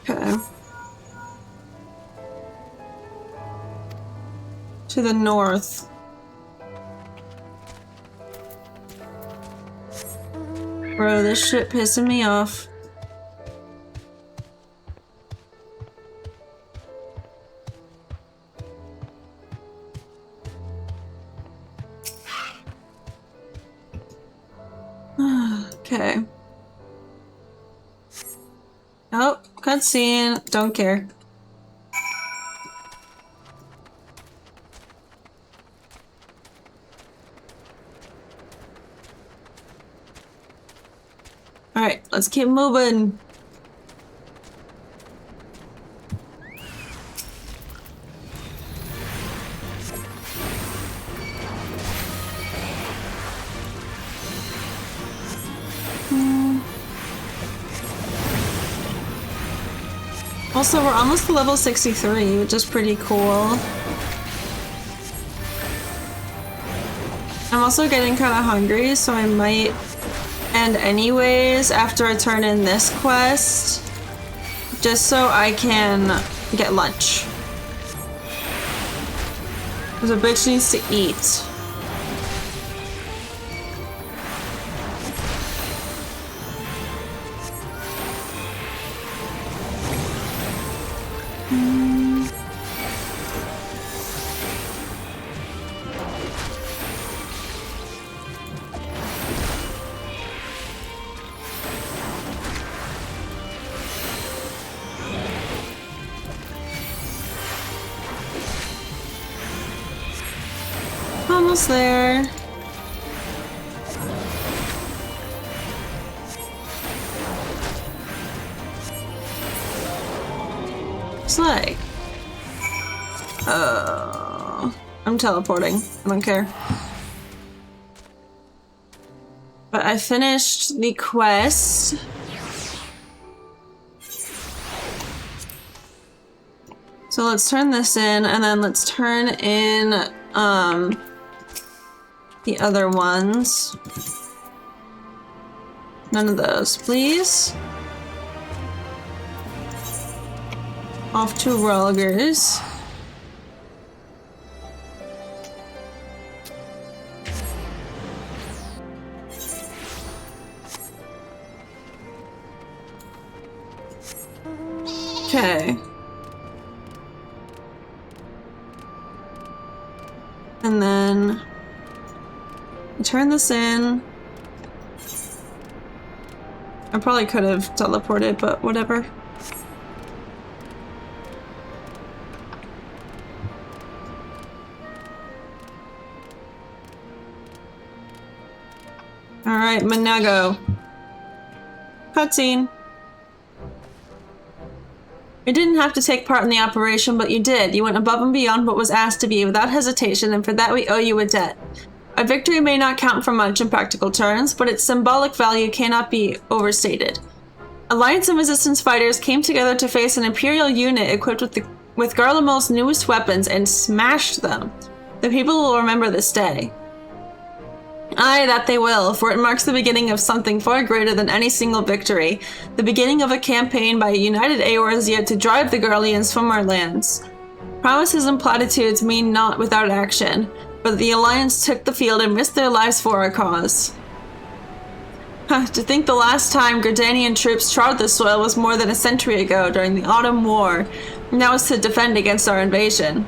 Okay. To the north. Bro, this shit pissing me off. Okay. Oh, cutscene. Don't care. Alright, let's keep moving. Also, we're almost to level 63, which is pretty cool. I'm also getting kind of hungry, so I might end anyways after I turn in this quest, just so I can get lunch. Because a bitch needs to eat. Almost there. It's like, I'm teleporting. I don't care. But I finished the quest. So let's turn this in, and then let's turn in, the other ones. None of those, please. Off to Rolgers. Okay. And then turn this in. I probably could have teleported, but whatever. Alright, Manago. Cutscene. You didn't have to take part in the operation, but you did. You went above and beyond what was asked of you without hesitation, and for that we owe you a debt. A victory may not count for much in practical terms, but its symbolic value cannot be overstated. Alliance and Resistance fighters came together to face an Imperial unit equipped with Garlemald's newest weapons and smashed them. The people will remember this day. Aye, that they will, for it marks the beginning of something far greater than any single victory, the beginning of a campaign by a united Eorzea to drive the Garleans from our lands. Promises and platitudes mean naught without action, but the Alliance took the field and risked their lives for our cause. To think the last time Gardanian troops trod the soil was more than a century ago during the Autumn War, and that was to defend against our invasion.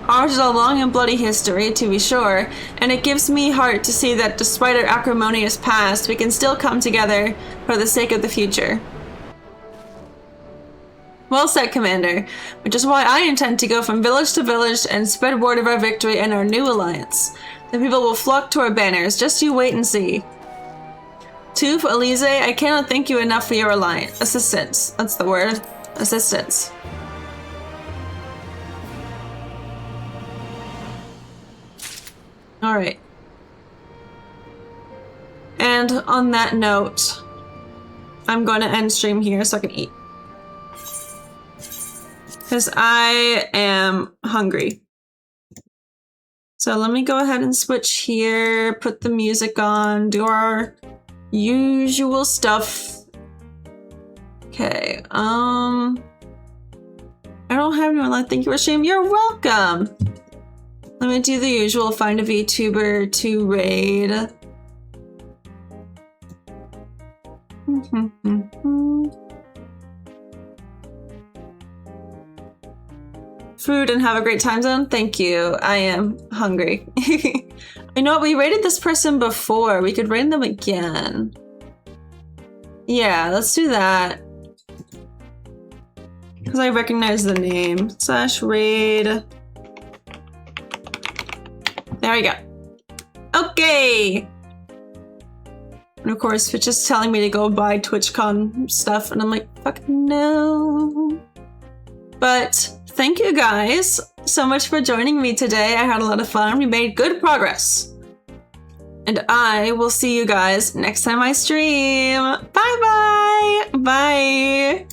Ours is a long and bloody history, to be sure, and it gives me heart to see that despite our acrimonious past, we can still come together for the sake of the future. Well said, Commander, which is why I intend to go from village to village and spread word of our victory and our new alliance. The people will flock to our banners, just you wait and see. Toof, Elise, I cannot thank you enough for your assistance. That's the word. Assistance. Alright. And on that note, I'm going to end stream here so I can eat. Because I am hungry. So let me go ahead and switch here, put the music on, do our usual stuff. Okay, I don't have anyone left. Thank you for streaming. You're welcome! Let me do the usual, find a VTuber to raid. Food and have a great time zone. Thank you. I am hungry. You know what? We rated this person before. We could raid them again. Yeah, let's do that. Because I recognize the name. /raid. There we go. Okay. And of course, Fitch is telling me to go buy TwitchCon stuff, and I'm like, fuck no. But thank you guys so much for joining me today. I had a lot of fun. We made good progress. And I will see you guys next time I stream. Bye-bye. Bye.